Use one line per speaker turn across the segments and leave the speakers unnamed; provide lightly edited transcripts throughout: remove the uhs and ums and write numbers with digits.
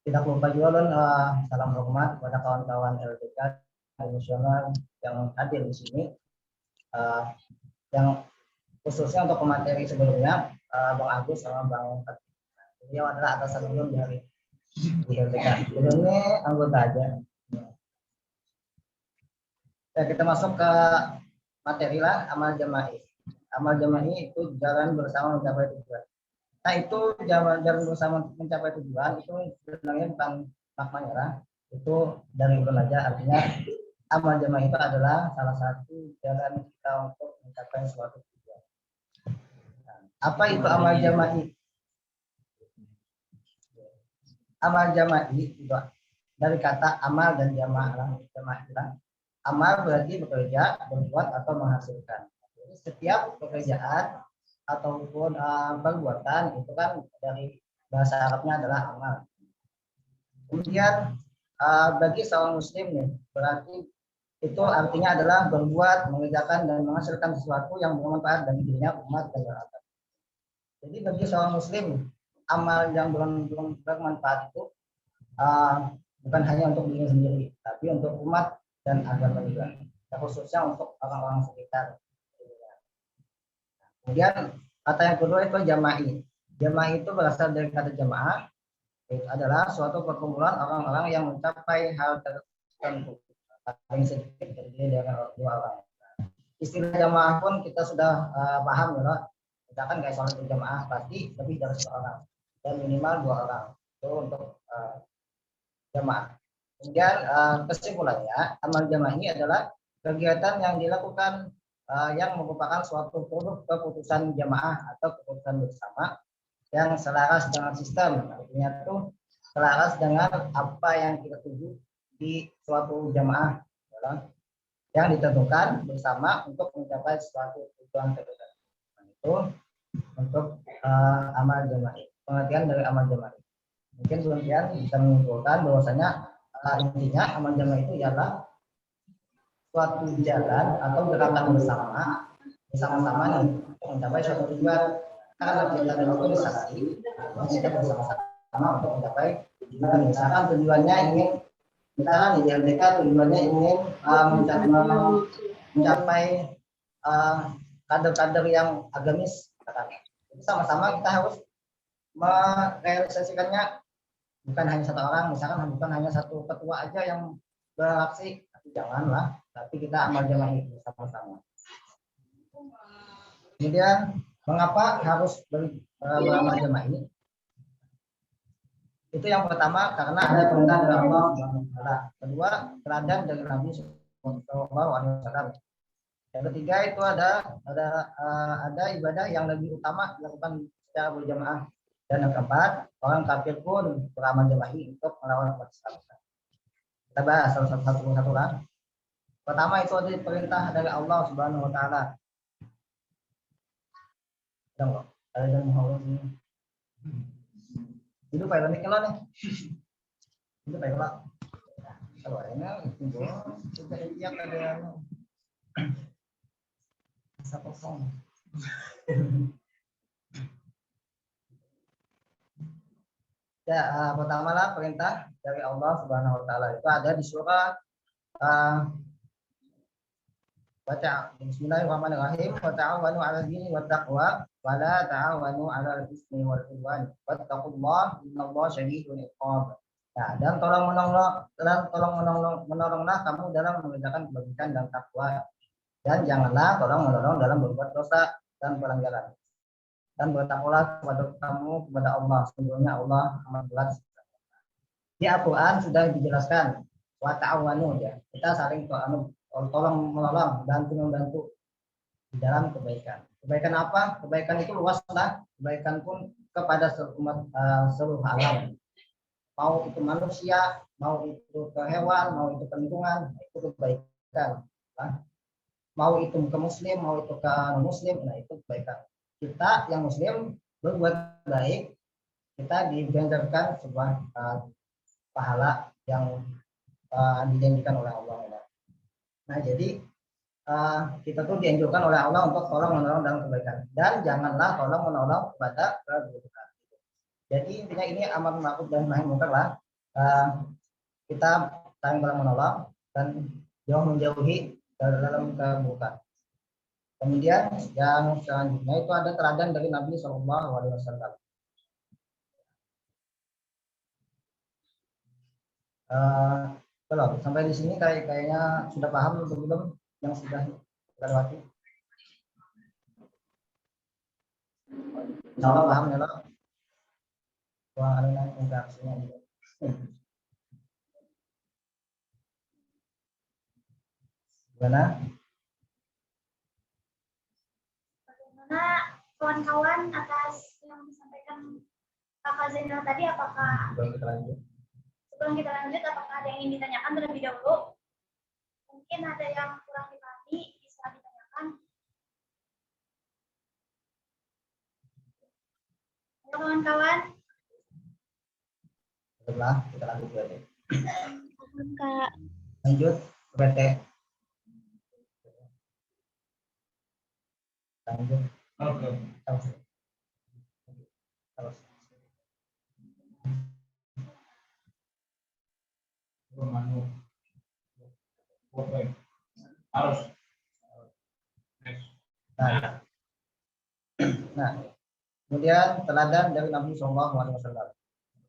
tidak lupa juga salam hormat kepada kawan-kawan LDK nasional yang hadir di sini, yang khususnya untuk pemateri sebelumnya, Bang Agus sama Bang Fatima. Beliau adalah atasan umum dari LDK. Sebelumnya anggota aja. Ya, kita masuk ke materi lah, amal jama'i. Amal jama'i itu jalan bersama mencapai tujuan. Nah, itu jalan bersama mencapai tujuan itu sebenarnya bukan maknanya lah. Itu dari dulu aja, artinya amal jama'i itu adalah salah satu jalan kita untuk mencapai suatu tujuan. Nah, apa itu amal jama'i? Amal jama'i itu dari kata amal dan jamaah. Amal berarti bekerja, berbuat atau menghasilkan. Jadi setiap pekerjaan ataupun perbuatan itu kan dari bahasa Arabnya adalah amal. Kemudian bagi seorang muslim nih, berarti itu artinya adalah berbuat, mengerjakan dan menghasilkan sesuatu yang bermanfaat bagi dirinya, umat dan masyarakat. Jadi bagi seorang muslim, amal yang bermanfaat itu bukan hanya untuk diri sendiri, tapi untuk umat dan agama juga, khususnya untuk orang-orang sekitar. Kemudian kata yang kedua itu jama'i. Jama'i itu berasal dari kata jamaah, itu adalah suatu perkumpulan orang-orang yang mencapai hal tertentu, paling sedikit terdiri dari dua orang. Istilah jamaah pun kita sudah paham ya, misalkan kayak sholat berjamaah pasti lebih dari seorang dan minimal dua orang itu untuk jamaah. Kemudian kesimpulannya, amal jamaah ini adalah kegiatan yang dilakukan yang merupakan suatu produk keputusan jamaah atau keputusan bersama yang selaras dengan sistem, artinya itu selaras dengan apa yang kita tuju di suatu jamaah yang ditentukan bersama untuk mencapai suatu tujuan tertentu. Itu untuk amal jamaah. Pengertian dari amal jamaah. Mungkin kemudian bisa menyimpulkan bahwasanya intinya amal jamaah itu ialah suatu jalan atau gerakan bersama-sama nih untuk mencapai suatu tujuan. Karena kita berorganisasi, kita bersama-sama untuk mencapai tujuan. Misalkan tujuannya ingin, misalkan di LDK tujuannya ingin mencapai kader-kader yang agamis. Sama-sama kita harus merealisasikannya. Bukan hanya satu orang, misalkan bukan hanya satu ketua aja yang beraksi, tapi janganlah, tapi kita amal jamaah bersama-sama. Kemudian mengapa harus beramal jamaah ini? Itu yang pertama karena ada perintah dari Allah Subhanahu wa taala. Kedua, teladan dari Nabi Sallallahu alaihi wasallam. Yang ketiga itu ada ibadah yang lebih utama dilakukan secara berjamaah. Dan yang keempat, orang kafir pun beramal jamaah untuk melawan umat Islam. Kita bahas satu lah. Pertama itu ada perintah dari Allah Subhanahu wa taala. Jangan ada yang mau ini. Itu Pak Iwan kalau nih. Itu Pak Iwan. Kalau ini itu sudah siap ada yang bisa kosong. Ya, pertama lah perintah dari Allah Subhanahu wa taala itu ada di surat baca Bismillahirrahmanirrahim wa ta'awanu 'alal birri wat taqwa wa la ta'awanu 'alal ismi wal 'udwan wattaqullaha innallaha syadidul 'iqab. Nah, dan menolonglah kamu dalam mengerjakan kebaikan dan takwa, dan janganlah tolong-menolong dalam berbuat dosa dan pelanggaran. Dan bertakwalah kepada Allah, sesungguhnya Allah amat berat. Di Al-Quran sudah dijelaskan wa ta'awanu, ya, kita saling tolong menolong, bantu membantu di dalam kebaikan. Kebaikan apa? Kebaikan itu luas lah. Kebaikan pun kepada seluruh alam. Mau itu manusia, mau itu ke hewan, mau itu ke lingkungan, itu kebaikan. Mau itu ke muslim, mau itu ke non muslim, nah itu kebaikan. Kita yang muslim berbuat baik, kita diganjarkan sebuah pahala yang dijanjikan oleh Allah. Nah, jadi kita tuh dianjurkan oleh Allah untuk tolong menolong dalam kebaikan, dan janganlah tolong menolong kepada keburukan. Jadi intinya ini amar ma'ruf dan nahi munkar lah. Kita saling menolong dan jauh menjauhi dalam keburukan. Kemudian yang selanjutnya itu ada teladan dari Nabi Shallallahu Alaihi Wasallam. Kalau sampai di sini kayaknya sudah paham atau belum yang sudah kita lewati? Insya paham ya loh. Wah, ada interaksinya. Gimana?
Bagaimana kawan-kawan atas yang disampaikan Kakak Zainal tadi? Apakah sebelum kita lanjut, apakah ada yang ingin ditanyakan terlebih dahulu? Mungkin ada yang kurang dipahami, bisa ditanyakan. Halo kawan-kawan.
Setelah kita lanjut berarti.
Kak.
Lanjut berarti. Lanjut. Oke. Terus. Harus. Nah, kemudian teladan dari Nabi Shallallahu Alaihi Wasallam.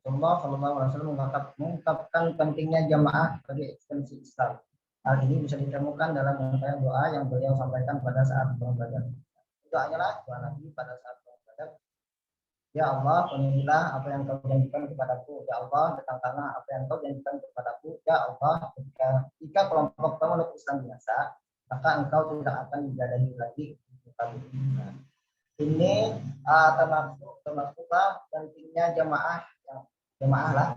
Allah Shallallahu Alaihi Wasallam mengungkapkan pentingnya jamaah bagi ekstensi Islam. Hal ini bisa ditemukan dalam rangkaian doa yang beliau sampaikan pada saat beribadah. Itu hanyalah doa Nabi pada saat beribadah. Ya Allah, penuhilah apa yang kau janjikan kepadaku. Ya Allah, datangkanlah apa yang kau janjikan kepadaku. Ya Allah, jika kelompok pemeluk Islam binasa, maka engkau tidak akan dijadahi lagi. Nah, ini termasuk pentingnya jamaah lah,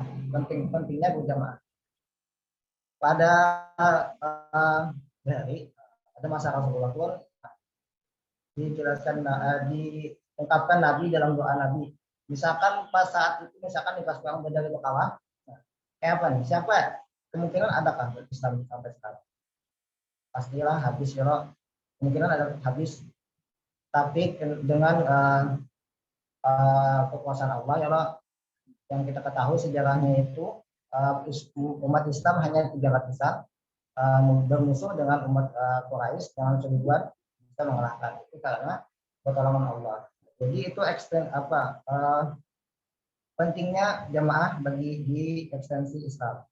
pentingnya berjamaah. Pada hari ada masa Rasulullah pun dijelaskan diungkapkan Nabi dalam doa Nabi. Misalkan pas saat itu, misalkan pas perang Badar itu kalah, apa nih? Siapa? Kemungkinan adakah Islam sampai sekarang? Pastilah habis ya, kemungkinan ada habis. Tapi dengan kekuasaan Allah ya, yang kita ketahui sejarahnya itu umat Islam hanya 300-an bermusuh dengan umat Quraisy dengan 1000-an bisa mengalahkan. Itu karena pertolongan Allah. Jadi itu pentingnya jamaah bagi di ekstensi Islam.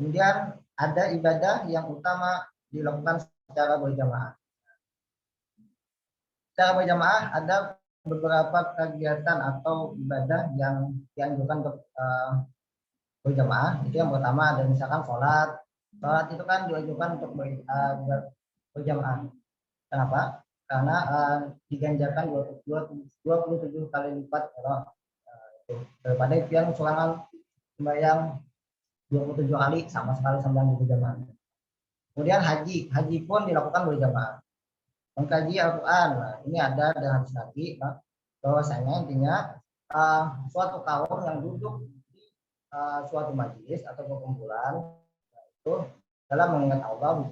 Kemudian ada ibadah yang utama dilakukan secara berjamaah. Secara berjamaah ada beberapa kegiatan atau ibadah yang dianjurkan untuk berjamaah. Itu yang pertama ada misalkan sholat itu kan dianjurkan untuk berjamaah. Kenapa? Karena diganjarkan 27 kali lipat daripada yang seorang sembahyang 27 kali sama sekali sembahyang berjamaah. Kemudian haji pun dilakukan berjamaah. Mengkaji Al-Quran, ini ada dalam hadis Nabi bahwasanya intinya suatu kaum yang duduk di suatu majelis atau perkumpulan itu dalam mengingat Allah,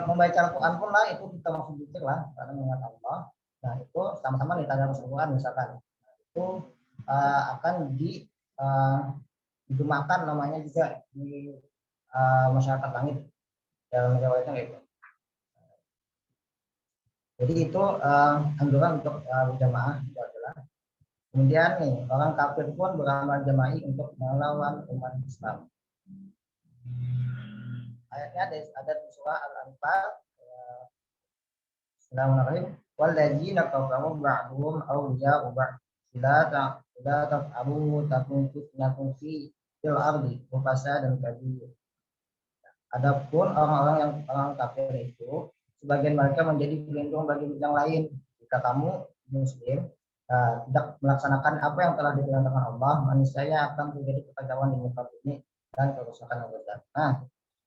membaca Al-Quran pun lah itu kita masuk zikir lah karena mengingat Allah. Nah itu sama-sama ditadarus Al-Quran misalkan, itu akan digemahkan namanya juga di masyarakat langit dalam riwayatnya itu. Jadi itu anjuran untuk berjamaah itu adalah. Kemudian nih orang kafir pun beramal jama'i untuk melawan umat Islam. Ayatnya ada di surah Al-Anfal. Bismillahirrahmanirrahim. Walladzina kafaru ba'duhum awliya'u ba'd. La taf'alu takun fitnatun fil ardi wa fasadun kabir. Adapun orang kafir itu sebagian mereka menjadi pelindung bagi yang lain. Jika kamu muslim tidak melaksanakan apa yang telah diperintahkan Allah, manusia akan terjadi kekacauan di muka bumi dan kerusakan yang besar. Nah,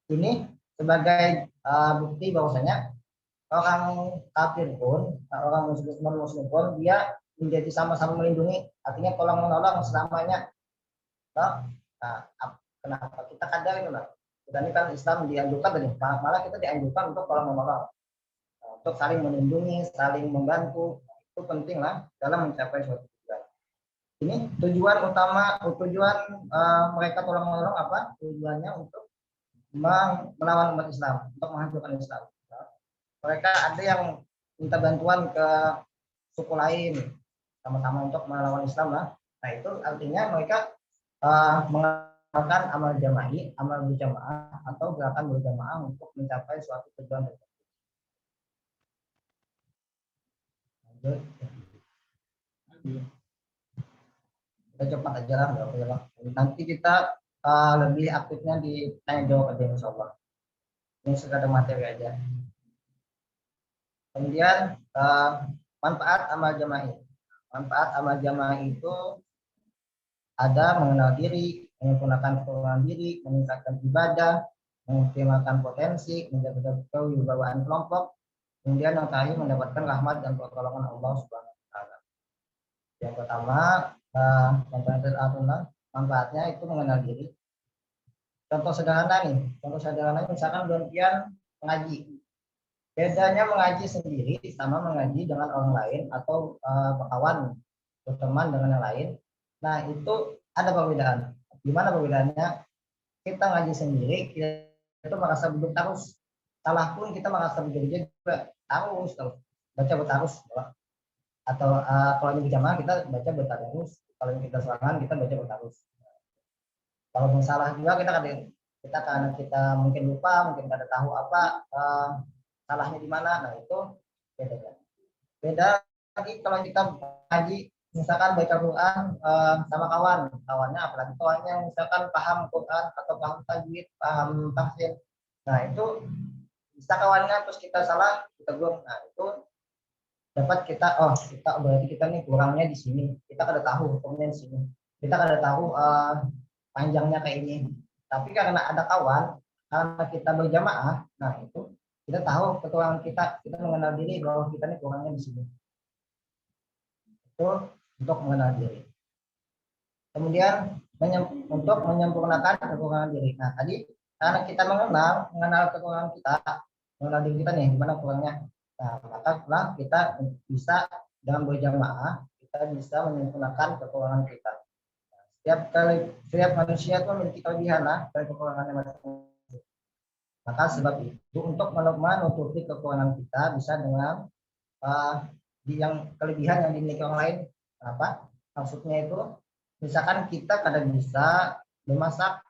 ini sebagai bukti bahwasanya orang kafir pun, orang muslim pun dia menjadi sama-sama melindungi, artinya tolong menolong selamanya. Nah, kenapa kita kadang itu lah? Kita ini kan Islam dianjurkan tadi, malah kita dianjurkan untuk tolong menolong, untuk saling melindungi, saling membantu. itu penting lah dalam mencapai suatu tujuan. Ini tujuan utama, mereka tolong menolong apa? Tujuannya untuk melawan umat Islam, untuk menghancurkan Islam. Mereka ada yang minta bantuan ke suku lain, sama-sama untuk melawan Islam lah. Nah itu artinya mereka mengamalkan amal jama'i, amal berjamaah atau gerakan berjamaah untuk mencapai suatu tujuan tertentu. Lanjut. Kita cepat aja lah, nggak apa-apa. Nanti kita lebih aktifnya di tanya jawab aja insya Allah. Ini sekadar materi aja. Kemudian manfaat amal jama'i. Manfaat amal jama'i itu ada mengenal diri, menyempurnakan kekuatan diri, meningkatkan ibadah, mengoptimalkan potensi, menjaga kewibawaan kelompok, kemudian yang terakhir mendapatkan rahmat dan pertolongan Allah Subhanahu wa taala. Yang pertama, manfaatnya itu mengenal diri. Contoh sederhana misalkan gantian mengaji. Bedanya mengaji sendiri sama mengaji dengan orang lain atau berkawan, berteman dengan yang lain. Nah, itu ada perbedaan. Gimana perbedaannya? Kita ngaji sendiri, kita itu merasa duduk terus. Salah pun kita merasa berdiri juga terus. Baca bertarus. Atau kalau ini berjamaah kita baca bertarus. Kalau kita serangan kita baca bertarus. Kalau salah juga kita karena kita mungkin lupa, mungkin tidak tahu apa salahnya di mana. Nah, itu beda. Beda lagi kalau kita ngaji misalkan baca Quran sama kawannya, apalagi kawannya misalkan paham Quran atau paham tajwid, paham tafsir. Nah, itu bisa kawannya terus kita salah, kita tegur. Nah, itu dapat kita berarti kita nih kurangnya di sini. Kita kada tahu hukumnya di sini. Kita kada tahu panjangnya kayak ini. Tapi karena ada kawan, karena kita berjamaah, nah itu kita tahu kekurangan kita mengenal diri bahwa kita nih kurangnya di sini. Itu untuk mengenal diri. Kemudian untuk menyempurnakan kekurangan diri. Nah, tadi karena kita mengenal kekurangan kita, mengenal diri kita nih gimana kurangnya. Nah, maka kita bisa dalam berjamaah kita bisa menyempurnakan kekurangan kita. Setiap manusia itu memiliki kelebihan dan kekurangannya masing-masing. Maka sebab itu untuk menutupi kekurangan kita bisa dengan yang kelebihan yang dimiliki orang lain. Apa maksudnya itu? Misalkan kita kadang bisa memasak,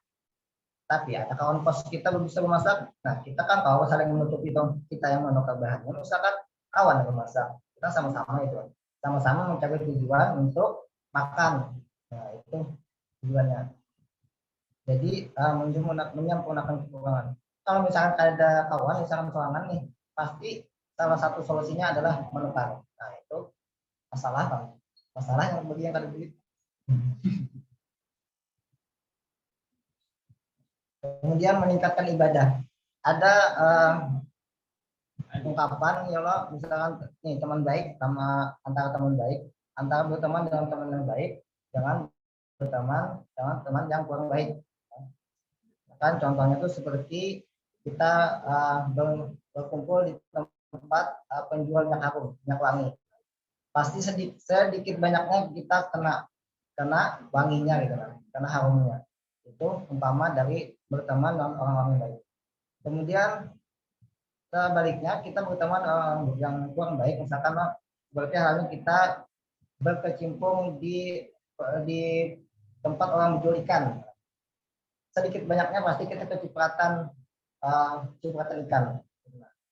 tapi ada kawan kos kita belum bisa memasak. Nah, kita kan kalau saling menutupi dong, kita yang menukar bahannya. Misalkan kawan yang memasak, kita sama-sama mencari tujuan untuk makan. Nah, itu tujuannya. Jadi menyempurnakan kekurangan. Kalau misalkan ada kawan, misalkan sorangan nih, pasti salah satu solusinya adalah menukar. Nah, itu masalah yang bagi yang kada duit. Kemudian meningkatkan ibadah. Ada ungkapan ya Allah, misalkan nih teman baik antara berteman dengan teman yang baik, jangan berteman dengan teman yang kurang baik. Kan contohnya itu seperti kita berkumpul di tempat penjual minyak wangi. Pasti sedikit banyaknya kita kena wanginya gitu kan, kena harumnya. Itu umpama dari berteman dengan orang-orang yang baik. Kemudian sebaliknya kita berteman dengan yang kurang baik, misalkan berarti halnya kita berkecimpung di tempat orang menjual ikan. Sedikit banyaknya pasti kita kecipratan ikan.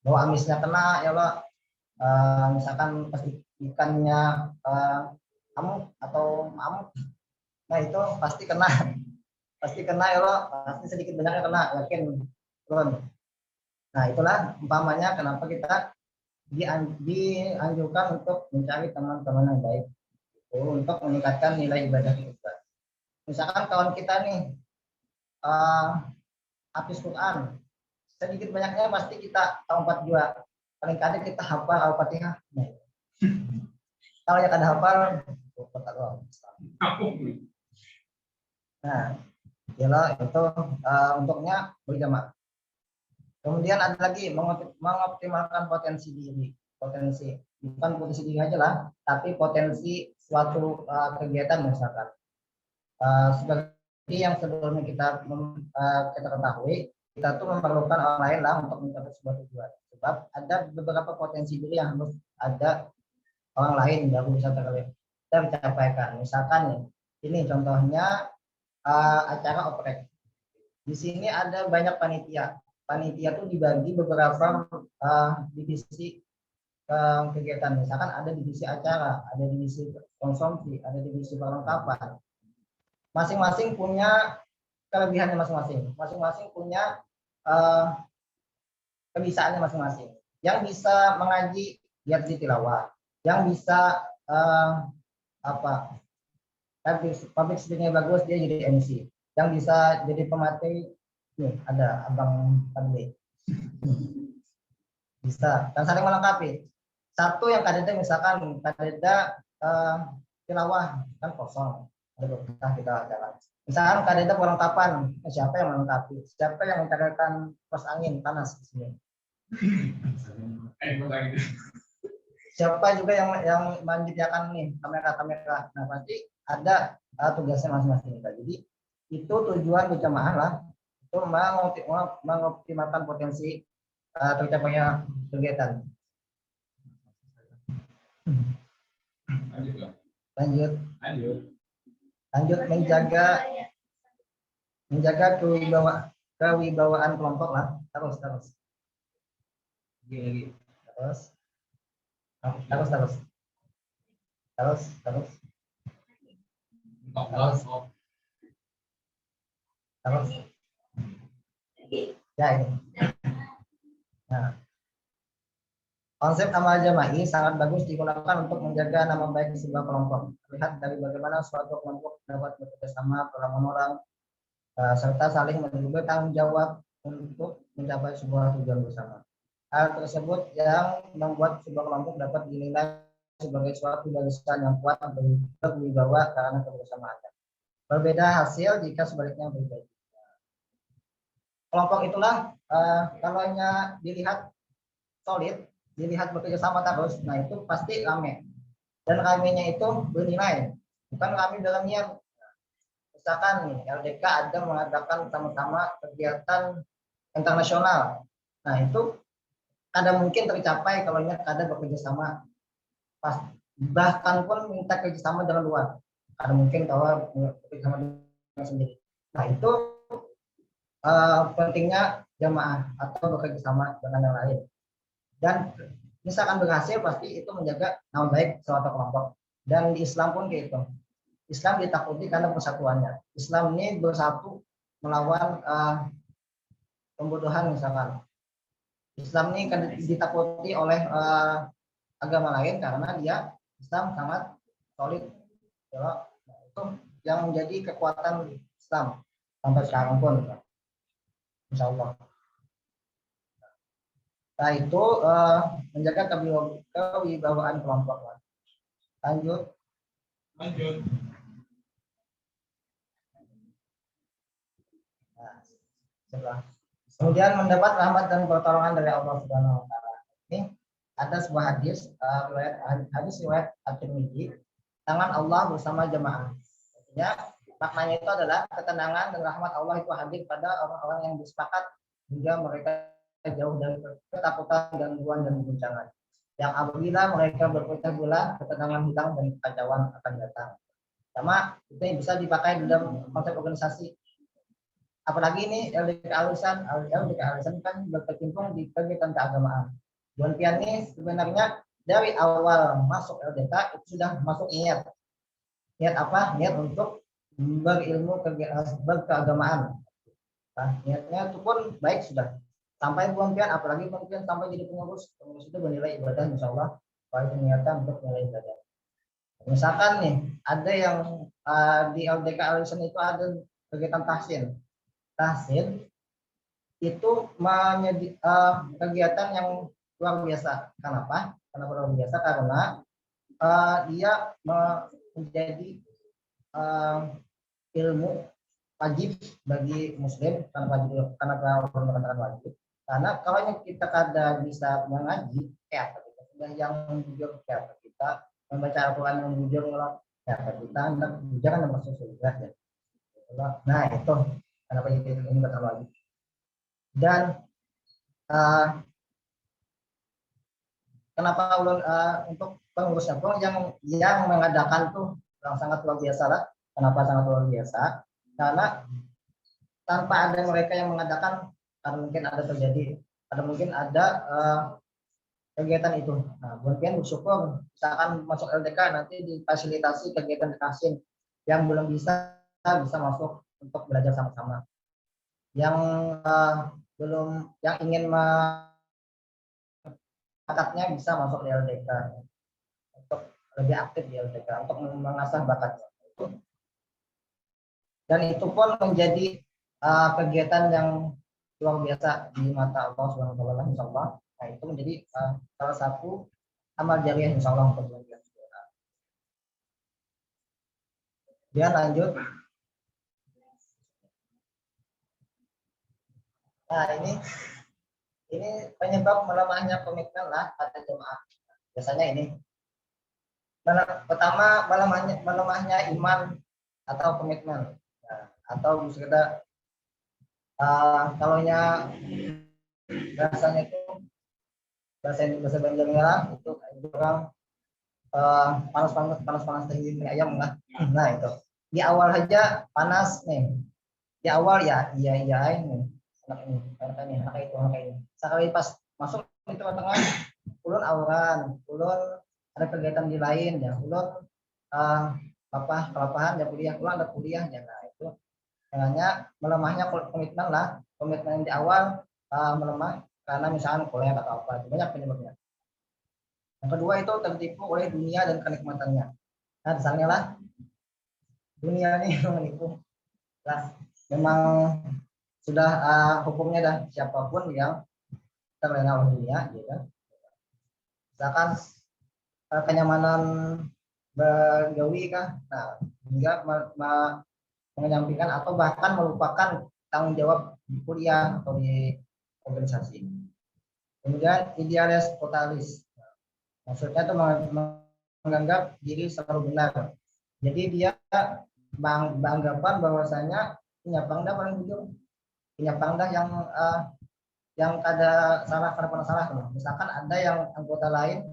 Bahwa amisnya kena ya Allah, misalkan pasti ikannya amuk atau mamuk, nah itu pasti kena ya Allah, pasti sedikit banyaknya kena, yakin turun. Nah, itulah umpamanya kenapa kita dianjurkan untuk mencari teman-teman yang baik itu untuk meningkatkan nilai ibadah kita. Misalkan kawan kita nih hafiz Quran, sedikit banyaknya pasti kita tahu 4 jua, paling kadang kita hafal Al-Fatihah. Kalau yang ada hafal, nah, jelas itu untuknya berjamaah. Kemudian ada lagi mengoptimalkan potensi diri. bukan potensi diri aja lah, tapi potensi suatu kegiatan misalkan. Seperti yang sebelumnya kita ketahui, kita tuh memerlukan orang lain lah untuk mencapai sebuah tujuan. Sebab ada beberapa potensi diri yang harus ada orang lain baru bisa tercapaikan. Misalkan nih, ini contohnya acara oprek. Di sini ada banyak panitia. Panitia tuh dibagi beberapa divisi kegiatan. Misalkan ada divisi acara, ada divisi konsumsi, ada divisi perlengkapan. Masing-masing punya kelebihannya masing-masing. Masing-masing punya kebisaannya masing-masing. Yang bisa mengaji dia di tilawah, yang bisa public speaking bagus dia jadi MC, yang bisa jadi pemateri nih ada abang Padli bisa, dan saling melengkapi. Satu yang kadeda misalkan kadeda tilawah kan kosong, kita jalan. Misalkan kadeda perlengkapan, siapa yang melengkapi? Siapa yang mencarikan pos angin panas di sini? Siapa juga yang menyediakan nih kamera. Nah pasti ada tugasnya masing-masing. Jadi itu tujuan berjamaah lah, itu mengoptimalkan potensi tercapainya kegiatan. Lanjut menjaga kewibawaan kelompok lah, terus ya ini. Nah, konsep amal jama'i sangat bagus digunakan untuk menjaga nama baik sebuah kelompok. Lihat dari bagaimana suatu kelompok dapat bekerjasama orang-orang serta saling mengambil tanggung jawab untuk mencapai sebuah tujuan bersama. Hal tersebut yang membuat sebuah kelompok dapat dinilai sebagai suatu barisan yang kuat berwibawa karena kebersamaan. Berbeda hasil jika sebaliknya berbeda. Kelompok itulah kalau dilihat solid, dilihat bekerja sama terus, nah itu pasti rame. Dan ramenya itu bernilai, bukan rame dalam niat. Misalkan nih, LDK ada mengadakan sama-sama kegiatan internasional. Nah itu kadang mungkin tercapai kalau ada bekerja sama. Bahkan pun minta kerjasama dengan luar. Kadang mungkin kalau bekerja sama dengan sendiri. Nah itu pentingnya jamaah atau bekerja sama dengan yang lain. Dan misalkan berhasil pasti itu menjaga nama baik suatu kelompok. Dan di Islam pun kayak itu. Islam ditakuti karena persatuannya. Islam ini bersatu melawan pembodohan misalkan. Islam ini kan ditakuti oleh agama lain karena dia Islam sangat solid. Nah, itu yang menjadi kekuatan Islam sampai sekarang pun. Insya Allah. Nah itu menjaga kewibawaan kelompok. Lanjut. Nah, kemudian mendapat rahmat dan pertolongan dari Allah Subhanahu Wa Taala. Ini ada sebuah hadis riwayat At-Tirmidzi, tangan Allah bersama jemaah. Artinya maknanya itu adalah ketenangan dan rahmat Allah itu hadir pada orang-orang yang bersepakat hingga mereka jauh dari ketakutan, gangguan dan guncangan. Yang apabila mereka berpecah belah, ketenangan hilang dan kekacauan akan datang. Sama itu yang bisa dipakai dalam konsep organisasi. Apalagi ini LDK Alisan kan berkecimpung di kegiatan keagamaan. Buan Pian ini sebenarnya dari awal masuk LDK itu sudah masuk niat. Niat apa? Niat untuk berilmu berkeagamaan. Nah, niatnya itu pun baik sudah. Sampai buang-pian, apalagi buang-pian sampai jadi pengurus itu bernilai ibadah, insya Allah, kalau itu niatan untuk nilai ibadah. Misalkan nih, ada yang di LDK Alisan itu ada kegiatan tahsin itu kegiatan yang luar biasa. Kenapa? Kenapa luar biasa? Karena dia menjadi ilmu wajib bagi muslim karena wajib. Karena kalau kita kada bisa mengaji, yang jujur ya kita, membaca Al-Quran yang jujur ya kita hendak jujur kan masuk surga ya. Nah itu kenapa ini kata lagi. Dan kenapa untuk pengurusnya pun yang mengadakan tuh yang sangat luar biasa lah. Kenapa sangat luar biasa? Karena tanpa ada mereka yang mengadakan, karena mungkin mungkin ada kegiatan itu. Nah, mungkin bersyukur misalkan masuk LDK nanti difasilitasi kegiatan dikasih yang belum bisa masuk untuk belajar sama-sama. Yang belum, yang ingin bakatnya bisa masuk di LDK untuk lebih aktif di LDK untuk mengasah bakatnya. Dan itu pun menjadi kegiatan yang luar biasa di mata Allah Subhanahu wa taala insyaallah. Nah, itu menjadi salah satu amal jariah insyaallah untuk belajar. Dia lanjut. Nah, ini penyebab melemahnya komitmen lah pada jemaah. Biasanya ini. Pertama, melemahnya iman atau komitmen. Nah, atau sekedar kalaunya bahasanya itu bahasa Banjarnya itu orang panas tinggi ayam lah. Nah itu di awal aja panas nih, di awal ya iya ini anak ini sekali pas masuk itu tengah ulun auran ulun ada kegiatan di lain ya ulun kelapahan ya kuliah ulun ada kuliah ya. Nah itu makanya melemahnya komitmen di awal melemah karena misalnya kuliah atau apa, banyak penyebabnya. Yang kedua itu tertipu oleh dunia dan kenikmatannya. Nah, misalnya lah dunia ini menipu. Lah, memang sudah hukumnya dah siapapun yang terlena oleh dunia, gitu. Misalkan kenyamanan bergawi kah, nah hingga menyampingkan atau bahkan melupakan tanggung jawab di kuliah atau di organisasi. Kemudian idealis totalis. Maksudnya itu menganggap diri selalu benar. Jadi dia beranggapan bahwasanya punya pangda paling jujur, punya pangda yang ada salah karena pernah salah. Misalkan ada yang anggota lain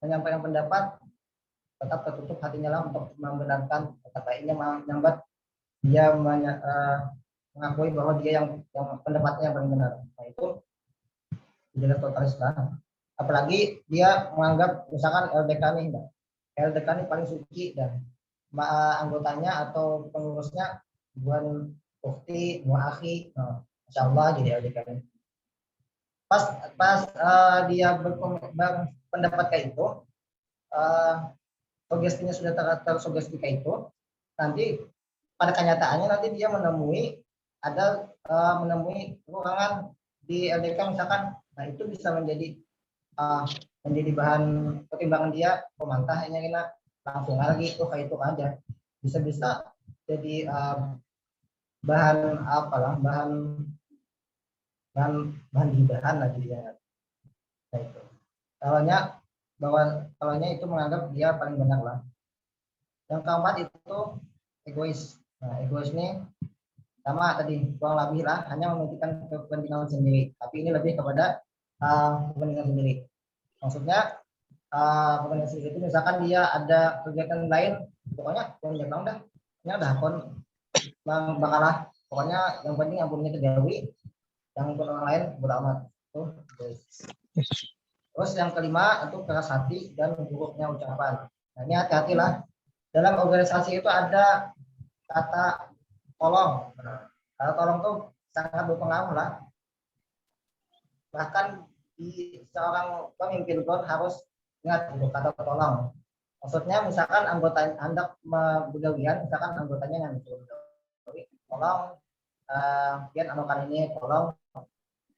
menyampaikan pendapat, tetap tertutup hatinya lah untuk membenarkan kata lainnya menyambat dia mengakui bahwa dia yang pendapatnya yang paling benar. Nah itu jelas totalis lah. Apalagi dia menganggap misalkan LDK ini paling suci dan anggotanya atau pengurusnya bukan ukti, muakhi, insya Allah jadi LDK ini. Pas dia berpendapat kayak itu, sugestinya sudah tersugesti kayak itu, nanti pada kenyataannya nanti dia menemui kekurangan di LDK misalkan, nah itu bisa menjadi bahan pertimbangan dia pemantah hanya kita langsung lagi itu kayak itu aja bisa jadi bahan gibahan lagi ya. Nah itu kalaunya itu menganggap dia paling benar lah. Yang keempat itu egois. Nah egois ini sama tadi kurang lebih lah hanya memikirkan kepentingan sendiri, tapi ini lebih kepada kepentingan sendiri. Maksudnya kepentingan sendiri itu misalkan dia ada kegiatan lain, pokoknya yang jepang dah, ini udah kon bakalah, pokoknya yang penting ampunnya terjauhi, yang ampun orang lain bodo amat. Terus yang kelima itu keras hati dan buruknya ucapan. Nah ini hati-hatilah, dalam organisasi itu ada kata tolong. Kata tolong tuh sangat berpengaruh lah. Bahkan di seorang pemimpin pun harus ingat itu kata tolong. Maksudnya misalkan anggota Anda begawian, misalkan anggotanya yang tolong pian anukan ini, tolong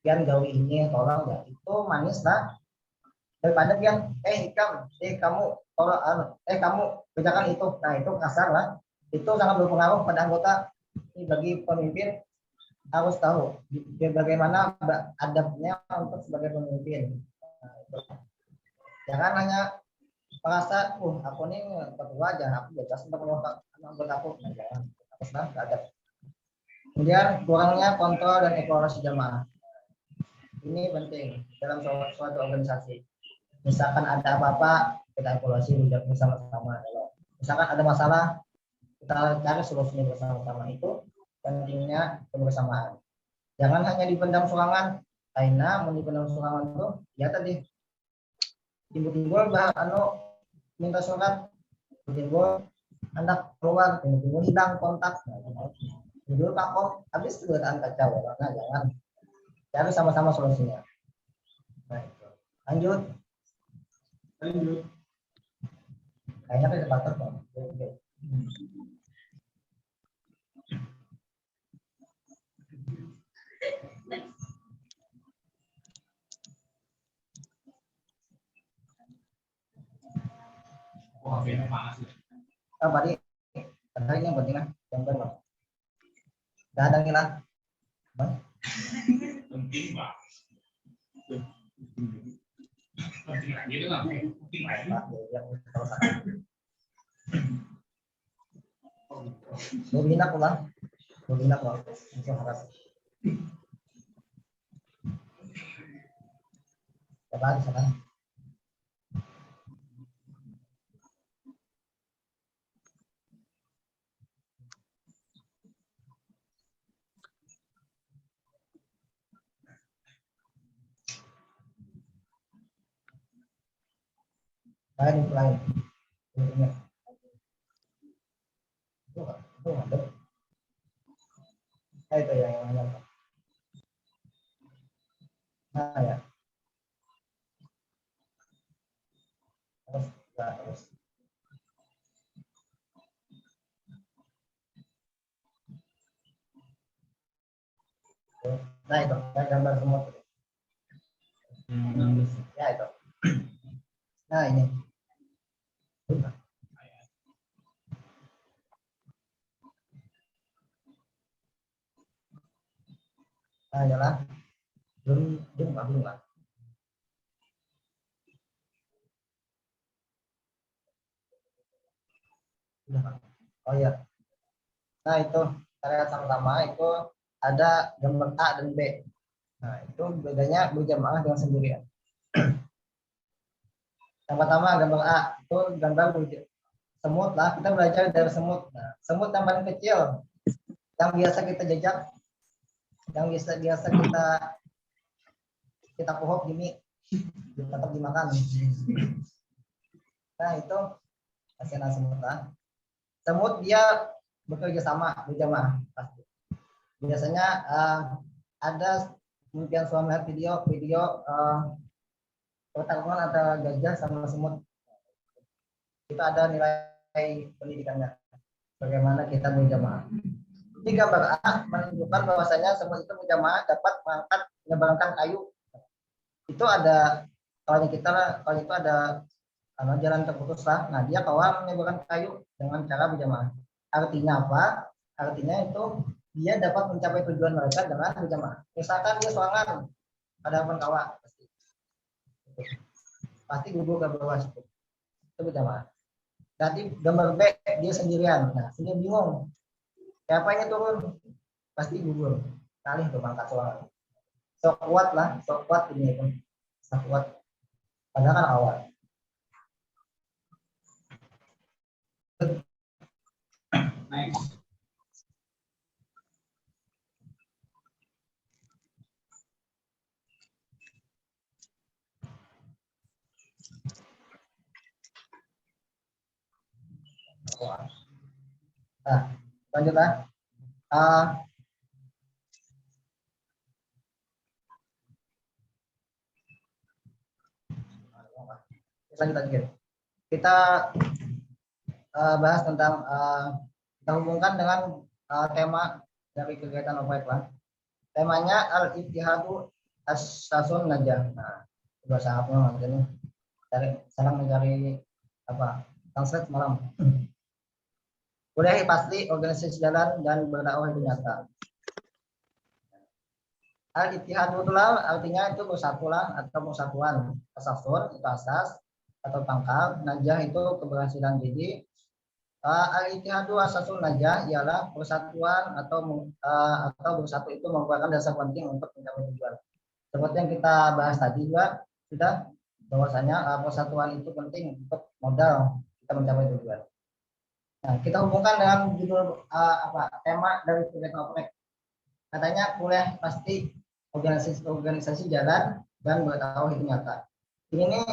pian gawi ini, tolong ya itu manis lah. Daripada pian kamu tolong kamu kerjakan itu. Nah itu kasar lah. Itu sangat berpengaruh pada anggota. Ini bagi pemimpin harus tahu bagaimana adabnya untuk sebagai pemimpin. Nah, itu. Jangan hanya merasa, aku nih ketua aja, aku bebas untuk buat aku. Nah, jangan. Harus ada. Kemudian kurangnya kontrol dan evaluasi jamaah. Ini penting dalam suatu organisasi. Misalkan ada apa-apa, kita evaluasi bersama-sama. Misalkan ada masalah, kita cari solusinya bersama-sama. Itu pentingnya kebersamaan. Jangan hanya dipendam surangan. Karena dipendam surangan itu, ya tadi timbul-timbul minta surat, timbul anak keluar, timbul hilang kontak. Timbul pakom, habis itu kacau. Nah, jangan. Cari sama-sama solusinya. Nah, itu. Lanjut. Kayaknya kita cepat kok. Tadi ini yang penting lah, yang benar. Dah ada ngilang.
Penting pak. Gitu lah.
Bobina pulang. Bobina pulang. Itu harus. Coba di sana. Lain. Ini. Itu ada. Itu yang mana? Nah ya. Terus. Nah itu, gambar semut. Ya itu. Nah ini. Nah jalan. Belum lah. Oh iya. Nah itu cara sama-sama itu ada gambar A dan B. Nah itu bedanya berjamaah dengan sendirian. Yang pertama gambar A itu gambar semut lah, kita belajar dari semut. Nah, semut yang paling kecil yang biasa kita jajak, yang biasa kita pohok gini tetap dimakan. Nah itu hasilnya semut lah. Semut dia bekerja sama berjamaah pasti. Biasanya ada mungkin suami video pertarungan antara gajah sama semut. Itu ada nilai pendidikannya. Bagaimana kita berjamaah. Ini gambar A menunjukkan bahwasanya semut itu berjamaah dapat menyebarkan kayu. Itu ada kalau itu ada jalan terputus lah. Nah dia kawan menyebarkan kayu dengan cara berjamaah. Artinya apa? Artinya itu dia dapat mencapai tujuan mereka dengan berjamaah. Misalkan dia sorangan pada depan kawan pasti gugur ke bawah situ. Itu berjamaah. Nanti gambar B dia sendirian. Nah sendiri bingung. Siapa yang turun? Pasti gugur. Kali itu mangkat suara. Sok kuat ini itu. Sok kuat. Padahal kan awal.
Next.
Nah, lanjutlah. Lanjut. Kita bahas tentang kita hubungkan dengan tema dari kegiatan OPEC lah. Temanya al-ittihadu as-sasun najah. Nah, bahasa Arabnya makanya sedang mencari apa? Translate malam. Udah pasti organisasi jalan dan berdakwah di nyata. Al-ittihadu itulah artinya itu bersatulah atau persatuan. Asasun itu asas, atau pangkal. Najah itu keberhasilan. Jadi al-ittihadu asasul najah ialah persatuan atau bersatu itu merupakan dasar penting untuk mencapai tujuan. Seperti yang kita bahas tadi juga sudah bahwasanya persatuan itu penting untuk modal kita mencapai tujuan. Nah, kita hubungkan dengan judul tema dari kegiatan oprek. Katanya kuliah pasti organisasi jalan dan bertahu itu nyata. Ini nih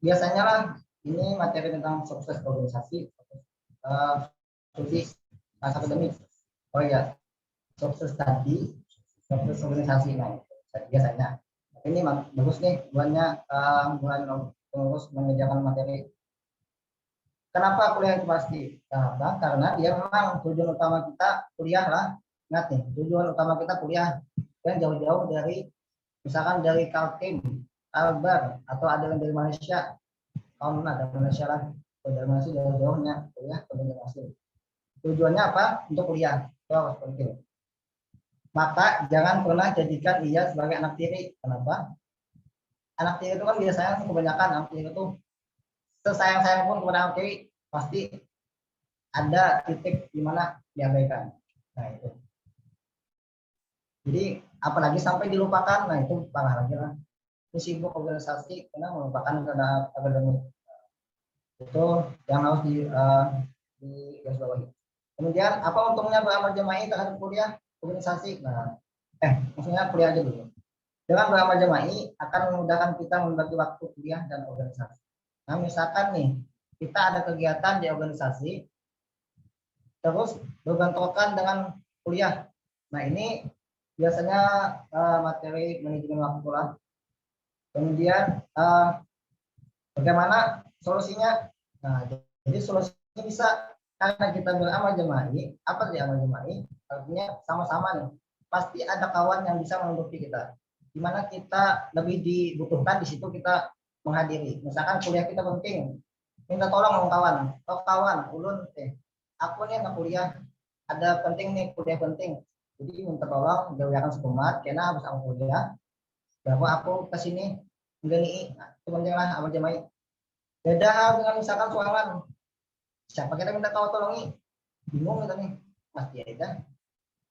biasanya lah ini materi tentang sukses organisasi, sukses akademik. Oh ya, sukses tadi, sukses organisasi. Nah, biasanya. Ini bagus nih buatnya bulan pengurus mengerjakan materi. Kenapa kuliah itu pasti? Kenapa? Karena dia memang tujuan utama kita kuliah lah. Ingat nih, tujuan utama kita kuliah yang jauh-jauh dari, misalkan dari Kaltim, Kalbar, atau ada yang dari Malaysia. Kalau ada Malaysia lah, atau dari Malaysia jauh-jauhnya kuliah ke Malaysia. Tujuannya apa? Untuk kuliah. Itu harus penting. Maka jangan pernah jadikan dia sebagai anak tiri. Kenapa? Anak tiri itu kan biasanya kebanyakan anak tiri itu sesayang-sayang pun kepada anak tiri pasti ada titik di mana diabaikan. Nah itu. Jadi apalagi sampai dilupakan, nah itu parah lagi lah. Ini sibuk organisasi karena melupakan karena akademik. Itu yang harus di garis bawahi. Kemudian apa untungnya beramal jama'i terhadap kuliah organisasi? Nah, maksudnya kuliah aja dulu. Dengan beramal jama'i akan memudahkan kita membagi waktu kuliah dan organisasi. Nah, misalkan nih, kita ada kegiatan di organisasi, terus berbentrokan dengan kuliah. Nah, ini biasanya materi manajemen waktu lah. Kemudian bagaimana solusinya? Nah, jadi solusinya bisa karena kita beramal jama'i. Apa sih amal jama'i? Artinya sama-sama nih. Pasti ada kawan yang bisa menutupi kita. Di mana kita lebih dibutuhkan, di situ kita menghadiri. Misalkan kuliah kita penting, minta tolong sama kawan. Oh kawan, ulun, aku nih anak kuliah, ada penting nih, kuliah penting. Jadi minta tolong, jauhkan sekomat, karena habis aku kuliah, bahwa aku kesini menggani, nah, itu penting lah amal jama'i. Beda hal dengan misalkan soalan, siapa kita minta tolongi, bingung kita nih, pasti aja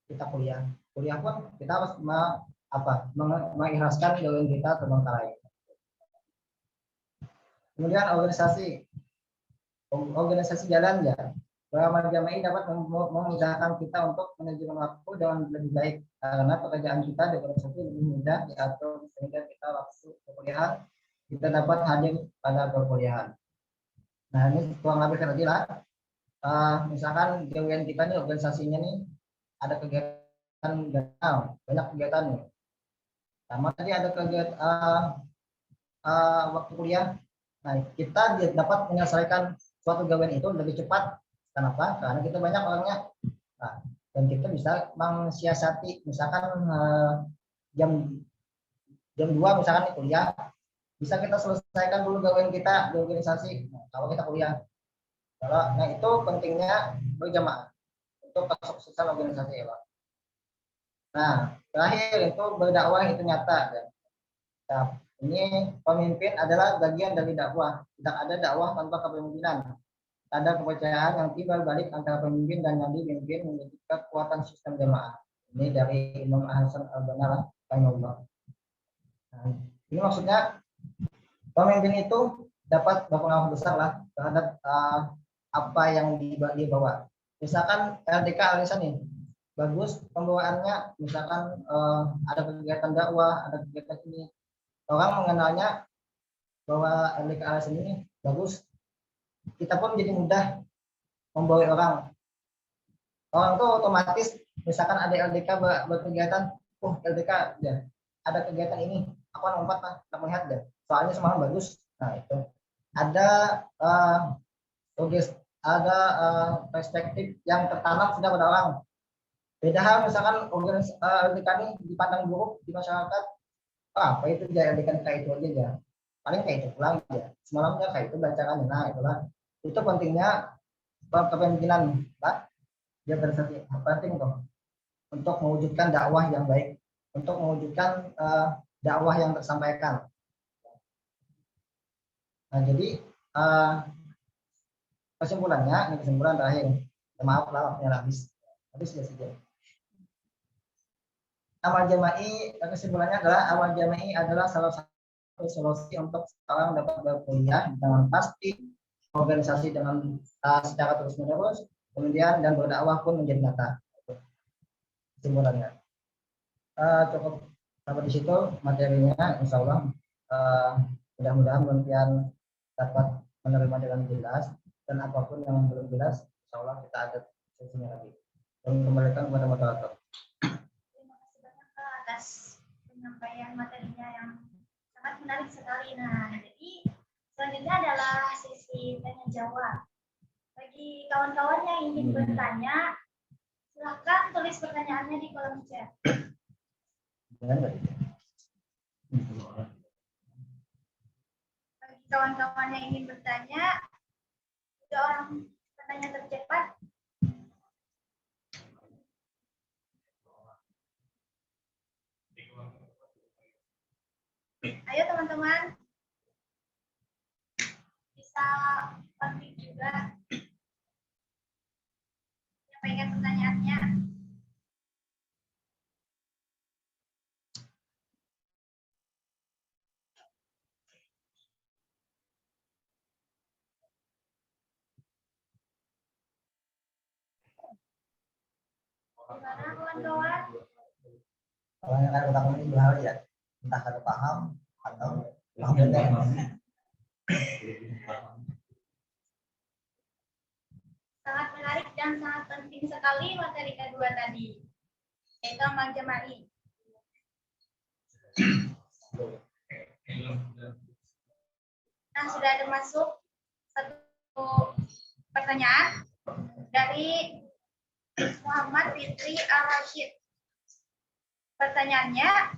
kita kuliah pun kita harus mengikhlaskan jalan kita terbengkalai. Kemudian organisasi jalan ya, beramal jama'i dapat memudahkan kita untuk manajemen waktu dengan lebih baik karena pekerjaan kita di organisasi lebih mudah diatur sehingga kita waktu perkuliahan kita dapat hadir pada perkuliahan. Nah ini kurang lebih tadi lah. Misalkan GWN kita nih organisasinya nih ada kegiatan banyak kegiatan nih. Sama tadi ada kegiatan waktu kuliah. Nah, kita dapat menyelesaikan suatu GWN itu lebih cepat. Kenapa? Karena kita banyak orangnya. Nah, dan kita bisa mensiasati misalkan jam 2 misalkan kuliah, bisa kita selesaikan dulu GWN kita di organisasi. Nah, kalau kita kuliah. Nah itu pentingnya berjamaah untuk kesuksesan organisasi ya Pak. Nah terakhir itu berdakwah itu nyata. Nah, ini pemimpin adalah bagian dari dakwah. Tidak ada dakwah tanpa kepemimpinan. Ada kepercayaan yang timbal balik antara pemimpin dan yang dipimpin menjadi kekuatan sistem jamaah. Ini dari Imam Hasan Al-Banna rahimahullah. Nah, ini maksudnya pemimpin itu dapat berpengaruh besar lah terhadap apa yang dia bawa. Misalkan LDK Alisan nih, bagus pembawaannya, misalkan ada kegiatan dakwah, ada kegiatan ini, orang mengenalnya bahwa LDK Alisan ini bagus, kita pun jadi mudah membawa orang. Orang tuh otomatis, misalkan ada LDK berkegiatan, LDK ya, ada kegiatan ini, aku lompat lah, kita melihat deh, soalnya semalam bagus. Nah itu ada perspektif yang tertanam sudah pada orang. Beda hal misalkan LDK ini dipandang buruk di masyarakat, apa itu aja LDK kayak itu aja ya, paling kayak itu pulang ya, semalamnya kayak itu bacaannya. Nah itulah itu pentingnya kepemimpinan Pak. Dia penting tuh untuk mewujudkan dakwah yang baik, untuk mewujudkan dakwah yang tersampaikan. Nah jadi Kesimpulannya, ini kesimpulan terakhir. Maaf lah, waktunya habis sudah. Amal jama'i, kesimpulannya adalah amal jama'i adalah salah satu solusi untuk seorang dapat berkuliah dengan pasti, organisasi dengan secara terus menerus, kemudian dan berdakwah pun menjadi nyata. Kesimpulannya. Cukup sampai di situ materinya, insya Allah. Mudah-mudahan penelitian dapat menerima dengan jelas, dan apapun yang belum jelas, insya Allah kita ada sesinya lagi. Dan kembalikan kepada moderator.
Terima kasih banyak Kak atas penyampaian materinya yang sangat menarik sekali. Nah, jadi selanjutnya adalah sesi tanya jawab. Bagi kawan-kawan yang ingin bertanya, silakan tulis pertanyaannya di kolom chat. Bagi kawan-kawan yang ingin bertanya, ada orang bertanya tercepat. Ayo teman-teman, bisa konflik juga menyampaikan pertanyaannya. Gimana kawan-kawan?
Kalau yang kayak otak ini dua hal ya, entah kada paham atau paham benar.
Sangat menarik dan sangat penting sekali materi kedua tadi, yaitu amal jama'i. Nah, sudah ada masuk satu pertanyaan dari Muhammad Fitri Al-Rashid. Pertanyaannya,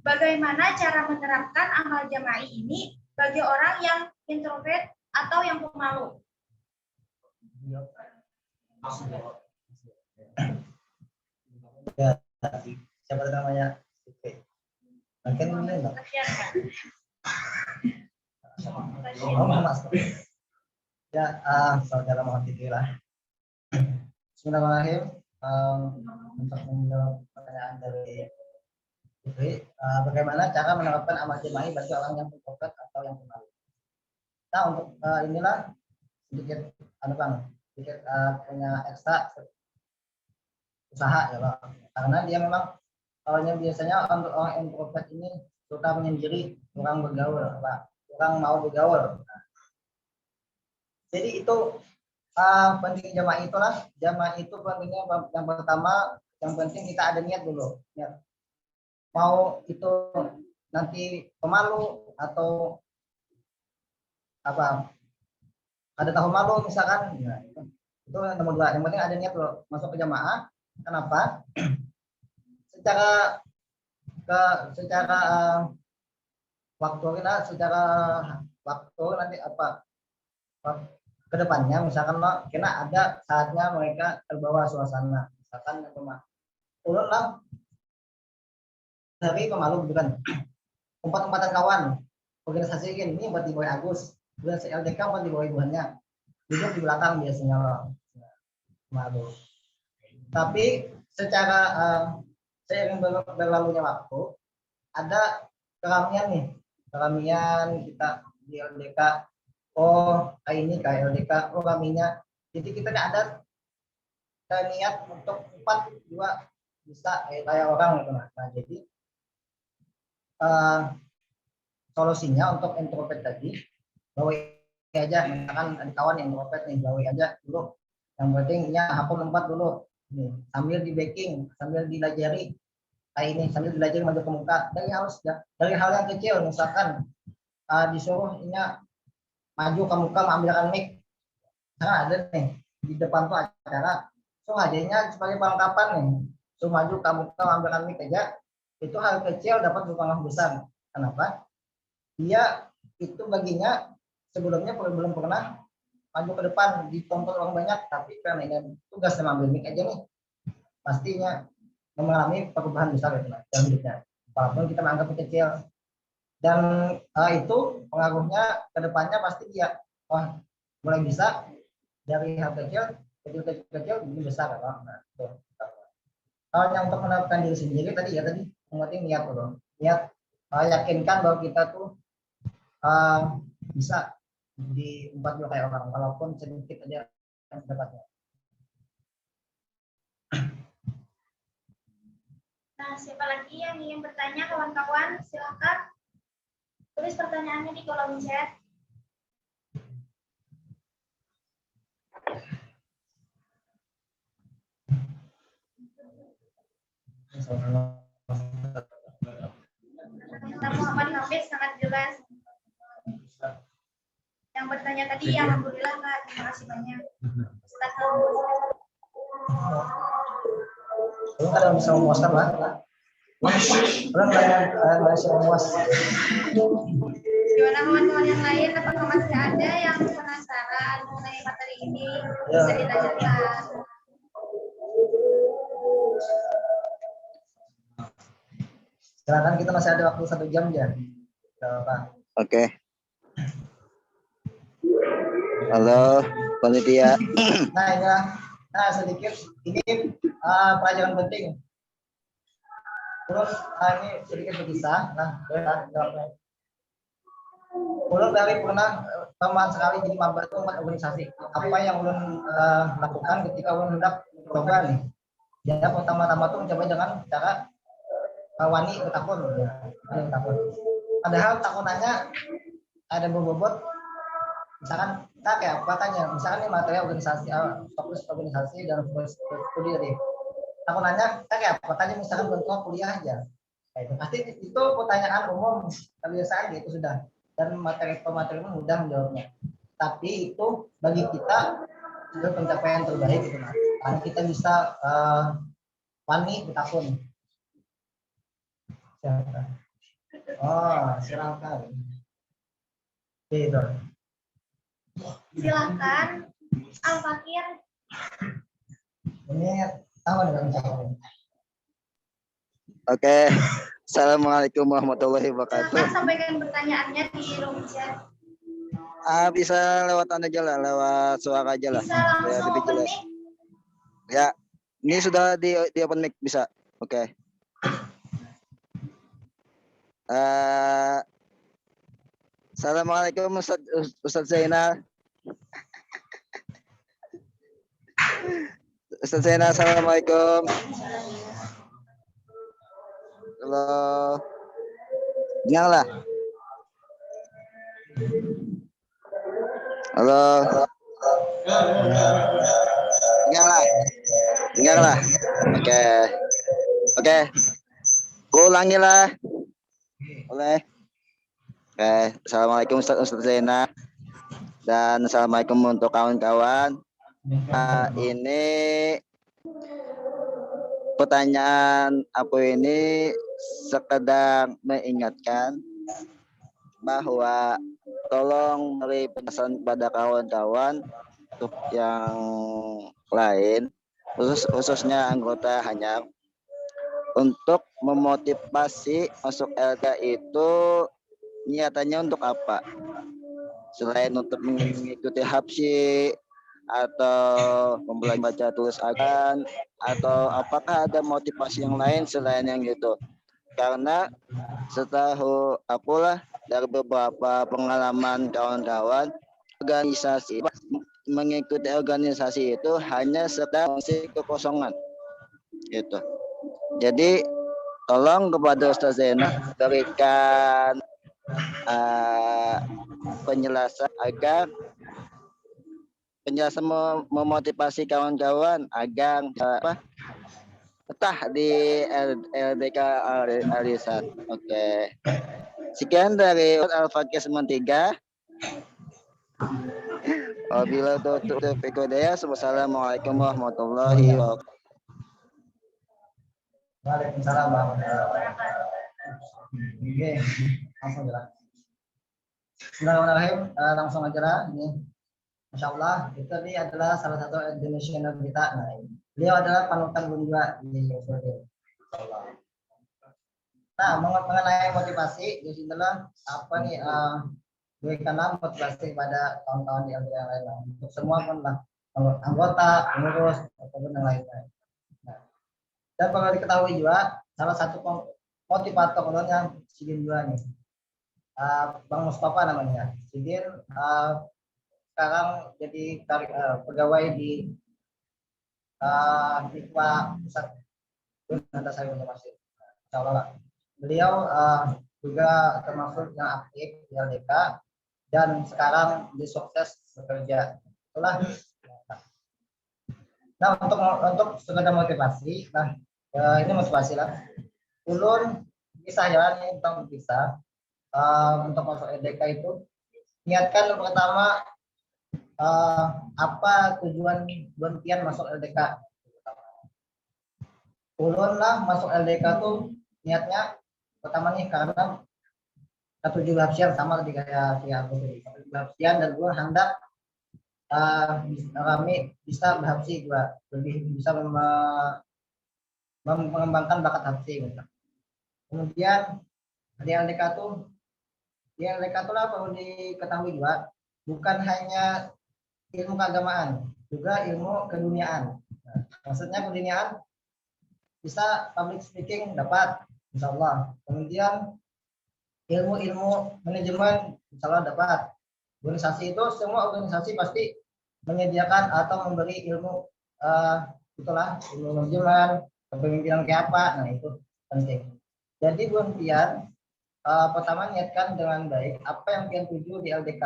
bagaimana cara menerapkan amal jama'i ini bagi orang yang introvert atau yang pemalu?
Ya, siapa namanya? Mungkin ini enggak. Ya, saudara Muhammad Fitri lah. Bismillahirrahmanirrahim. Untuk menjawab pertanyaan dari Fitri, bagaimana cara menerapkan amal jama'i bagi orang yang introvert atau yang pemalu? Nah, untuk inilah sedikit sedikit punya ekstra usaha ya Pak. Karena dia memang awalnya biasanya untuk orang introvert ini suka menyendiri, kurang bergaul Pak, kurang mau bergaul. Jadi itu penting jamaah itulah. Jamaah itu pentingnya yang pertama, yang penting kita ada niat dulu. Niat. Mau itu nanti pemalu atau apa? Ada tahu malu misalkan, ya, itu yang nomor 2. Yang penting ada niat dulu masuk ke jamaah. Kenapa? Secara waktu kita, secara waktu nanti apa? Kedepannya misalkan kena ada saatnya mereka terbawa suasana, misalkan ulun lah dari pemalu bukan umpat-umpatan kawan organisasi ini buat di bawah Agus, buat LDK buat di bawah ibuannya, duduk di belakang biasanya malu. Tapi secara seiring berlalunya waktu ada keramian kita di LDK. Oh, ini kayak LDK, oh kaminya. Jadi kita nggak ada niat untuk 4-2 bisa kayak orang gitu. Nah, jadi solusinya untuk introvert tadi, bawa aja, misalkan ada kawan yang introvert nih, bawa aja dulu. Yang pentingnya hapus 4 dulu. Nih, sambil di backing, sambil dilajari. Kayak ini, sambil dilajari maju ke muka. Dari hal yang kecil, misalkan disuruh ini maju ke muka mengambilkan mic. Nah, ada nih di depan tuh acara. So hadirnya sebagai perlengkapan nih. So maju ke muka mengambilkan mic aja. Itu hal kecil dapat berpengaruh besar. Kenapa? Dia itu baginya sebelumnya belum pernah maju ke depan ditonton orang banyak, tapi karena ini tugas mengambil mic aja nih, pastinya mengalami perubahan besar dalam hidupnya. Walaupun kita menganggap kecil. Dan itu pengaruhnya ke depannya pasti dia wah mulai bisa dari hal kecil jadi besar kan. Nah, itu. Kalau yang untuk menerapkan diri sendiri tadi yang penting niat dulu. Niat yakinkan bahwa kita tuh bisa di tempat juga kayak orang walaupun sedikit aja yang pendapatnya.
Nah, siapa lagi yang ingin bertanya, kawan-kawan? Silakan tulis pertanyaannya di kolom chat. Kata Muhammad Hafiz sangat jelas. Yang bertanya tadi, ya alhamdulillah Kak, terima kasih banyak. Ustaz
Belum ada yang bisa memuaskan lah. Belum ada masih memuas.
Gimana kawan-kawan yang lain? Apakah masih ada yang penasaran mengenai materi ini? Bisa ditanyakan.
Silakan, kita masih ada waktu 1 jam ya.
Oke. Halo, panitia.
Nah sedikit ini pelajaran penting. Terus ini sedikit berkisah. Nah, jawabnya. Ulun dari pernah teman sekali jadi maba itu organisasi. Apa yang ulun lakukan ketika ulun hendak coba nih? Jadi pertama-tama tuh mencoba dengan cara wani bertakun, padahal takunannya ada bobot, misalkan kita kayak apa tanya, misalkan ini materi organisasi, fokus organisasi dan fokus studi tadi, takunannya kita kayak apa tanya, misalkan bentuk kuliah aja, itu pasti itu pertanyaan umum kebiasaan gitu sudah, dan materi mudah menjawabnya, tapi itu bagi kita itu pencapaian terbaik gitu mas, karena kita bisa wani bertakun. Oh, silakan. Gitu.
Silakan, Al-Fakir.
Ini tahu dengan saya.
Oke. Assalamualaikum warahmatullahi wabarakatuh.
Silakan sampaikan pertanyaannya di room chat.
Bisa lewat aja lah, lewat suara aja lah.
Bisa
Ya,
langsung
lebih
open
jelas.
mic.
Ya, ini sudah di open mic bisa. Oke. Assalamualaikum Ustaz Zainal. Ustaz Zainal, assalamualaikum. Halo. Nyala. Halo. Nyala. Oke. Gue ulangi lah. Boleh. Oke. Assalamualaikum Ustaz Zainal. Dan assalamualaikum untuk kawan-kawan. Ini pertanyaan aku ini sekedar mengingatkan bahwa tolong beri pesan kepada kawan-kawan untuk yang lain, khususnya anggota Hanyar, untuk memotivasi masuk LK itu niatannya untuk apa? Selain untuk mengikuti habsi atau membelajar baca tulis akan, atau apakah ada motivasi yang lain selain yang itu? Karena setahu akulah dari beberapa pengalaman kawan-kawan, organisasi mengikuti organisasi itu hanya sedang mengisi kekosongan gitu. Jadi tolong kepada Ustaz Zainal berikan penjelasan agar memotivasi kawan-kawan agar betah di LDK Arisan. Oke. Sekian dari Al-Fakir 93. Wabillahi taufiq hidayah. Wassalamualaikum warahmatullahi wabarakatuh.
Waalaikumsalam warahmatullahi wabarakatuh. Oke, langsung aja. Bismillahirrahmanirrahim. Langsung aja lah. Ini, Masya Allah, itu tadi adalah salah satu Indonesian kita. Nah, beliau adalah panutan juga di Australia. Nah, mengenai motivasi, di sini adalah apa nih? Berikanlah motivasi pada kawan-kawan di LDK yang lain lah. Untuk semua pun lah, anggota, pengurus, ataupun yang lainnya. Nah, dan perlu diketahui juga, salah satu motivator ulun yang Sidin juga nih, Bang Mustafa namanya. Sidin sekarang jadi pegawai di Hikma Pusat Data Saya Informasi. Insya Allah lah. Beliau juga termasuk yang aktif di LDK dan sekarang di sukses bekerja. Itulah. Nah, untuk sekedar motivasi, nah ini motivasi lah. Ulun bisa jalan tentang bisa untuk masuk LDK itu niatkan yang pertama apa tujuan Bontian masuk LDK. Ulun lah masuk LDK tuh niatnya pertama nih karena satu juga habsian sama di kayak si aku tadi, satu juga habsian dan gue hendak kami bisa berhabsi juga lebih bisa mengembangkan bakat habsi gitu. Kemudian di LDK tuh lah perlu diketahui juga bukan hanya ilmu keagamaan, juga ilmu keduniaan. Nah, maksudnya keduniaan bisa public speaking dapat, insya Allah. Kemudian ilmu manajemen, insya Allah dapat. Organisasi itu semua organisasi pasti menyediakan atau memberi ilmu itulah ilmu manajemen, kepemimpinan kayak apa, nah itu penting. Jadi Bontian pertama niatkan dengan baik apa yang kalian tuju di LDK.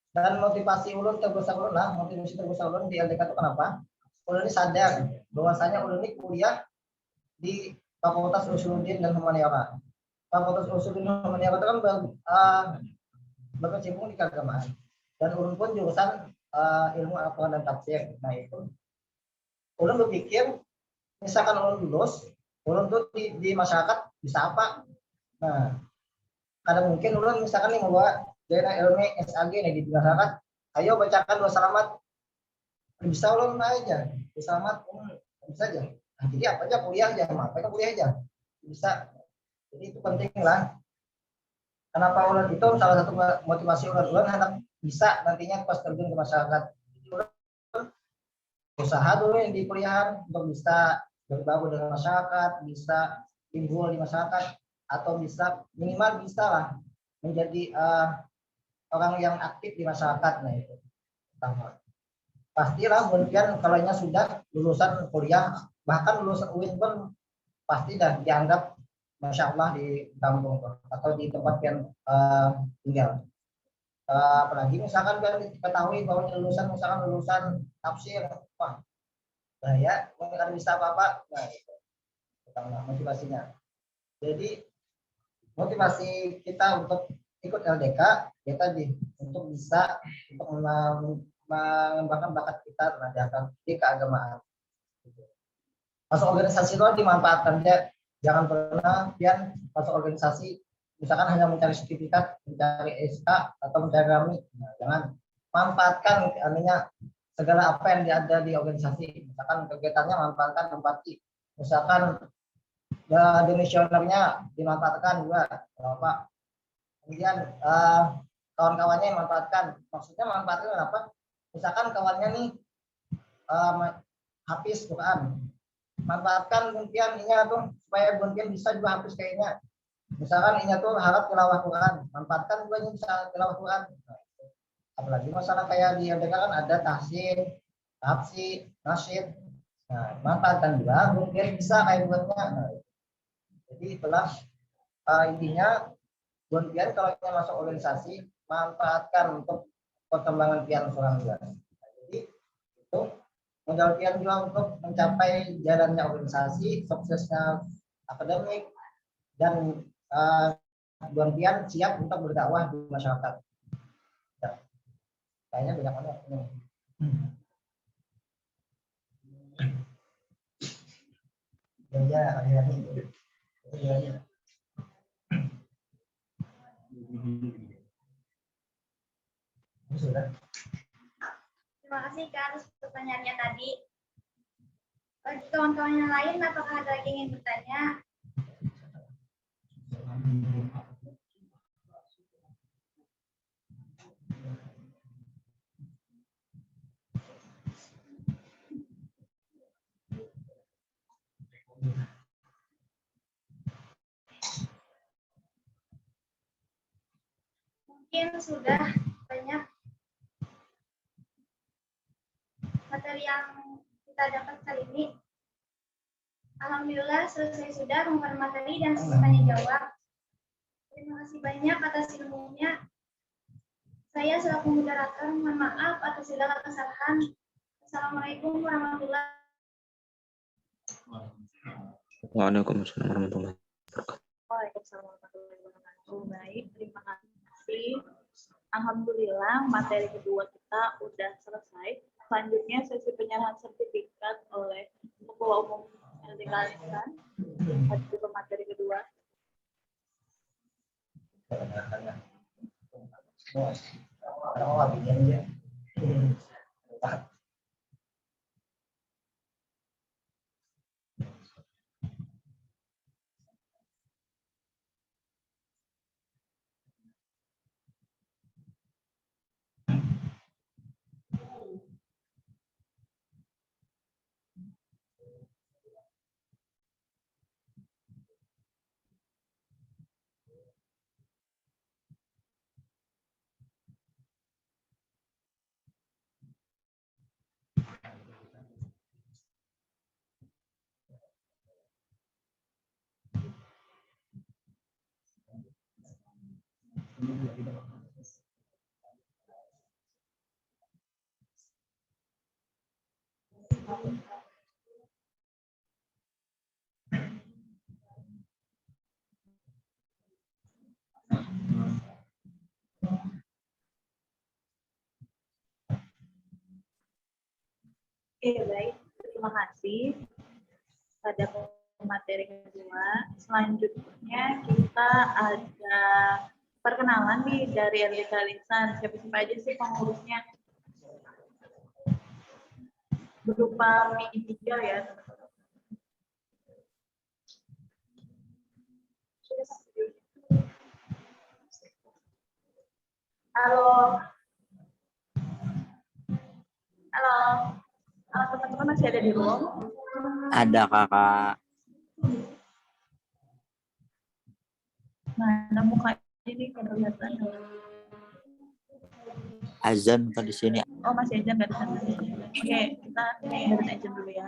Dan motivasi ulun terbesar ulun lah, motivasi terbesar ulun di LDK itu kenapa? Ulun ini sadar bahwasanya ulun ini kuliah di Fakultas Usuluddin dan Humaniora. Fakultas Usuluddin dan Humaniora itu kan berkecimpung di keagamaan. Dan ulun pun jurusan ilmu Al-Quran dan tafsir. Nah itu ulun berpikir misalkan ulun lulus, ulun tuh di masyarakat bisa apa? Nah, kadang mungkin ulun misalkan nih membawa daerah ilmu SAG nih di masyarakat, ayo bacakan dua salamat, bisa ulun aja, dua salamat bisa aja. Nah, jadi apa aja kuliah aja, apa kuliah aja bisa. Jadi itu penting lah. Kenapa ulun itu salah satu motivasi ulun hendak bisa nantinya pas terjun ke masyarakat. Ulun usaha dulu yang di kuliahan untuk bisa berbaur dengan masyarakat, bisa timbul di masyarakat, atau bisa minimal bisa lah menjadi orang yang aktif di masyarakat. Nah itu pertama. Pastilah kemudian kalau sudah lulusan kuliah bahkan lulusan UIN pun pasti dah dianggap Masya Allah di kampung atau di tempat yang tinggal. Apalagi misalkan kan diketahui bahwa lulusan tafsir, wah bahaya, nggak bisa apa-apa. Nah itu pertama motivasinya. Jadi motivasi kita untuk ikut LDK ya tadi untuk bisa untuk mengembangkan bakat kita terhadap keagamaan. Masuk organisasi itu dimanfaatkan ya. Jangan pernah pian masuk organisasi misalkan hanya mencari sertifikat, mencari SK atau mencari rami. Nah, jangan manfaatkan artinya segala apa yang ada di organisasi. Misalkan kegiatannya manfaatkan empati. Misalkan demisionernya dimanfaatkan juga, Bapak. Kemudian kawan-kawannya manfaatkan. Maksudnya manfaatkan apa? Misalkan kawannya nih habis Quran, manfaatkan Buntian ini tuh supaya Buntian bisa juga habis kayaknya. Misalkan ini tuh harap tilawah Quran, manfaatkan juga ini bisa tilawah Quran. Apalagi masalah kayak di LDK kan ada tahsin, tafsir, nasyid. Nah, manfaatkan juga Buntian bisa kayak buatnya. Nah, jadi itulah intinya Buntian kalau kita masuk organisasi manfaatkan untuk perkembangan pian seorang juga. Nah, jadi itu modal pian juga untuk mencapai jalannya organisasi, suksesnya akademik, dan Buntian siap untuk berdakwah di masyarakat. Ya, kayaknya banyak banget ini. Ya, akhirnya itu. Ya. Sudah.
Terima kasih Kak atas pertanyaannya tadi. Bagi kawan-kawan yang lain, apakah ada lagi yang ingin bertanya? mungkin sudah banyak materi yang kita dapat kali ini. Alhamdulillah selesai sudah pembukaan materi dan tanya jawab. Terima kasih banyak atas ilmunya. Saya selaku moderator mohon maaf atas segala kesalahan. Assalamualaikum warahmatullahi wabarakatuh.
Waalaikumsalam warahmatullahi wabarakatuh.
Waalaikumsalam warahmatullahi wabarakatuh. Baik, terima kasih. Alhamdulillah materi kedua kita udah selesai. Selanjutnya sesi penyerahan sertifikat oleh Ketua Umum LDK Alisan. Untuk materi kedua. Oke, baik. Terima kasih pada materi kedua. Selanjutnya kita ada perkenalan nih dari LDK Lisan. Siapa-siapa aja sih pengurusnya? Berupa meeting video ya. Halo. Halo. Halo teman-teman, masih ada di room?
Ada kakak.
Mana mukanya ini kelihatan?
Azan kan di sini.
Oh, masih aja nggak di sana. Oke, kita dengerin aja dulu ya.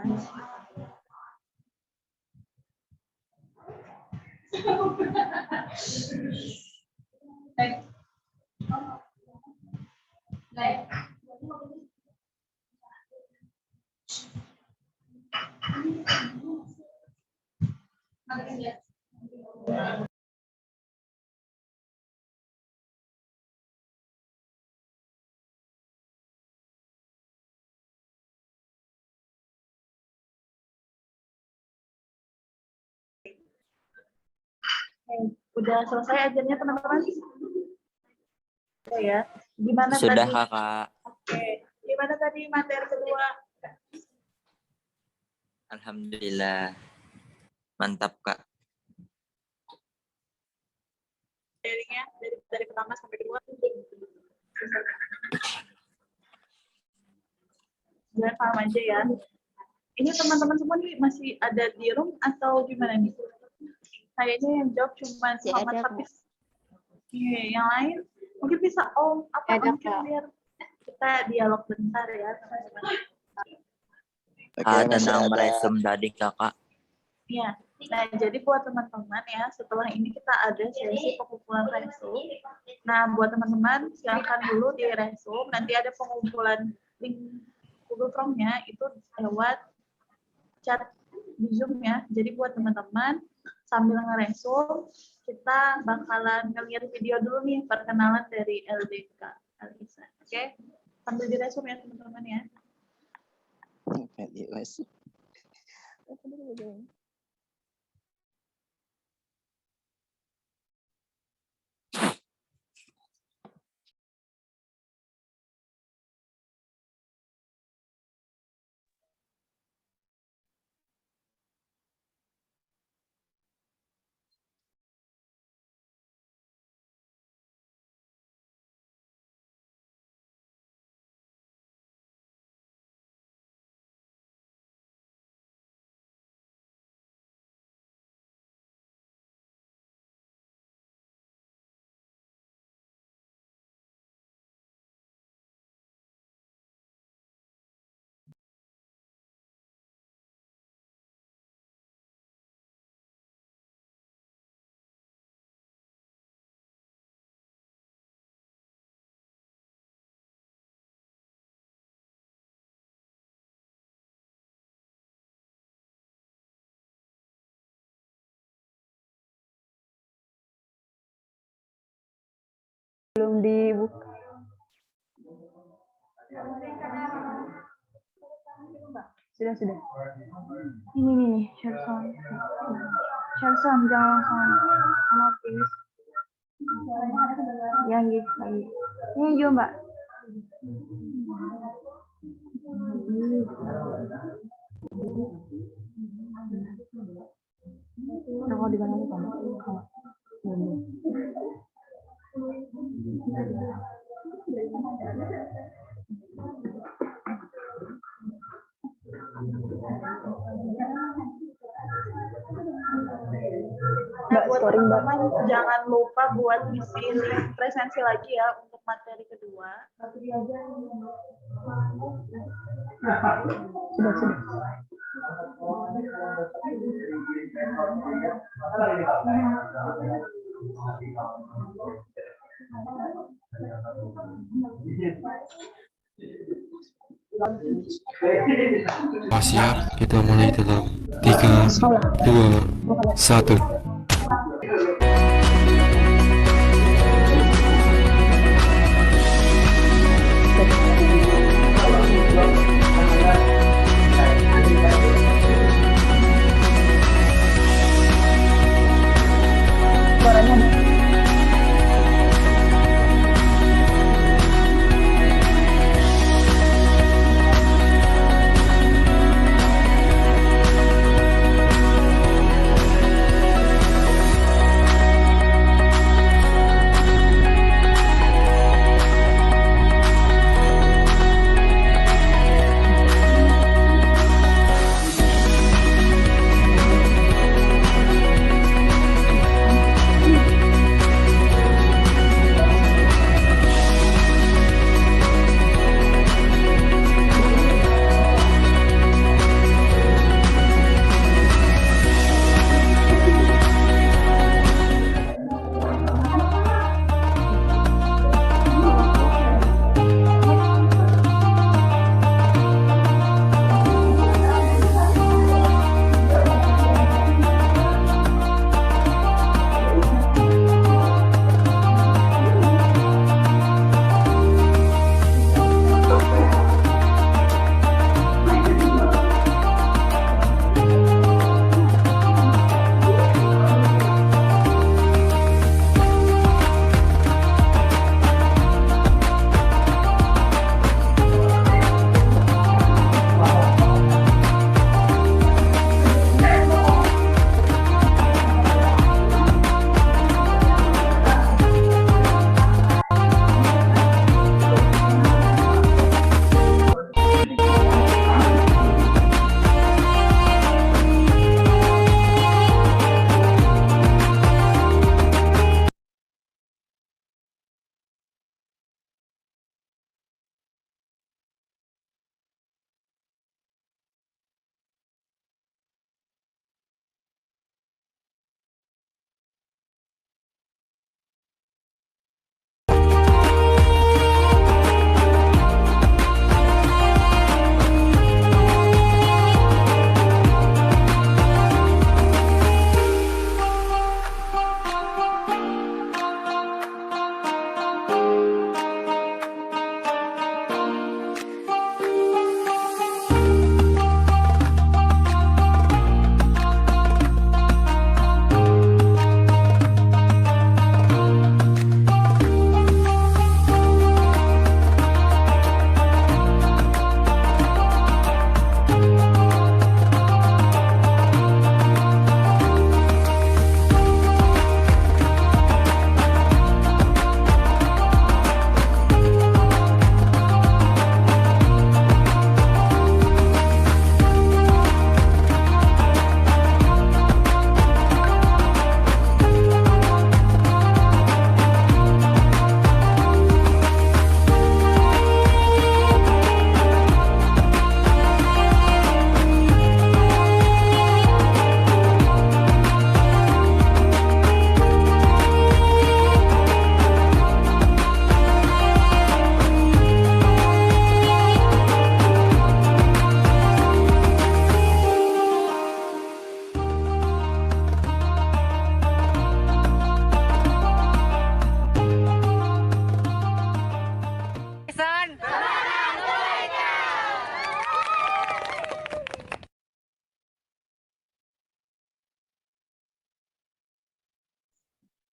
Udah selesai ajarnya teman-teman? Ya. Gimana
Sudah
tadi?
kakak.
Oke. Gimana tadi materi kedua?
Alhamdulillah. Mantap kak.
Materinya dari pertama sampai kedua. Biar paham aja ya. Ini teman-teman semua nih masih ada di room atau gimana nih? Kayaknya yang jawab cuma Muhammad Hafiz. Oke, yang lain mungkin bisa mungkin biar kita dialog bentar ya teman-teman.
Tentang meresum tadi kakak.
Iya. Nah, jadi buat teman-teman ya, setelah ini kita ada sesi pengumpulan resum. Nah, buat teman-teman silakan dulu di resum. Nanti ada pengumpulan link Google Form-nya itu lewat chat di Zoom ya. Jadi buat teman-teman sambil ngeresum, kita bakalan ngeliat video dulu nih perkenalan dari LDK Alisan. Oke? Sambil diresum ya teman-teman ya. Sudah. Ini Sherson. Sherson jangan langsung sama please. Yang gitu lagi. Ini juga Mbak. Kalau di mana nih kamu? Mbak, scoring Mbak. Jangan lupa buat ngisi link presensi lagi ya untuk materi kedua. Sudah.
Siap, kita mulai dalam 3, 2, 1.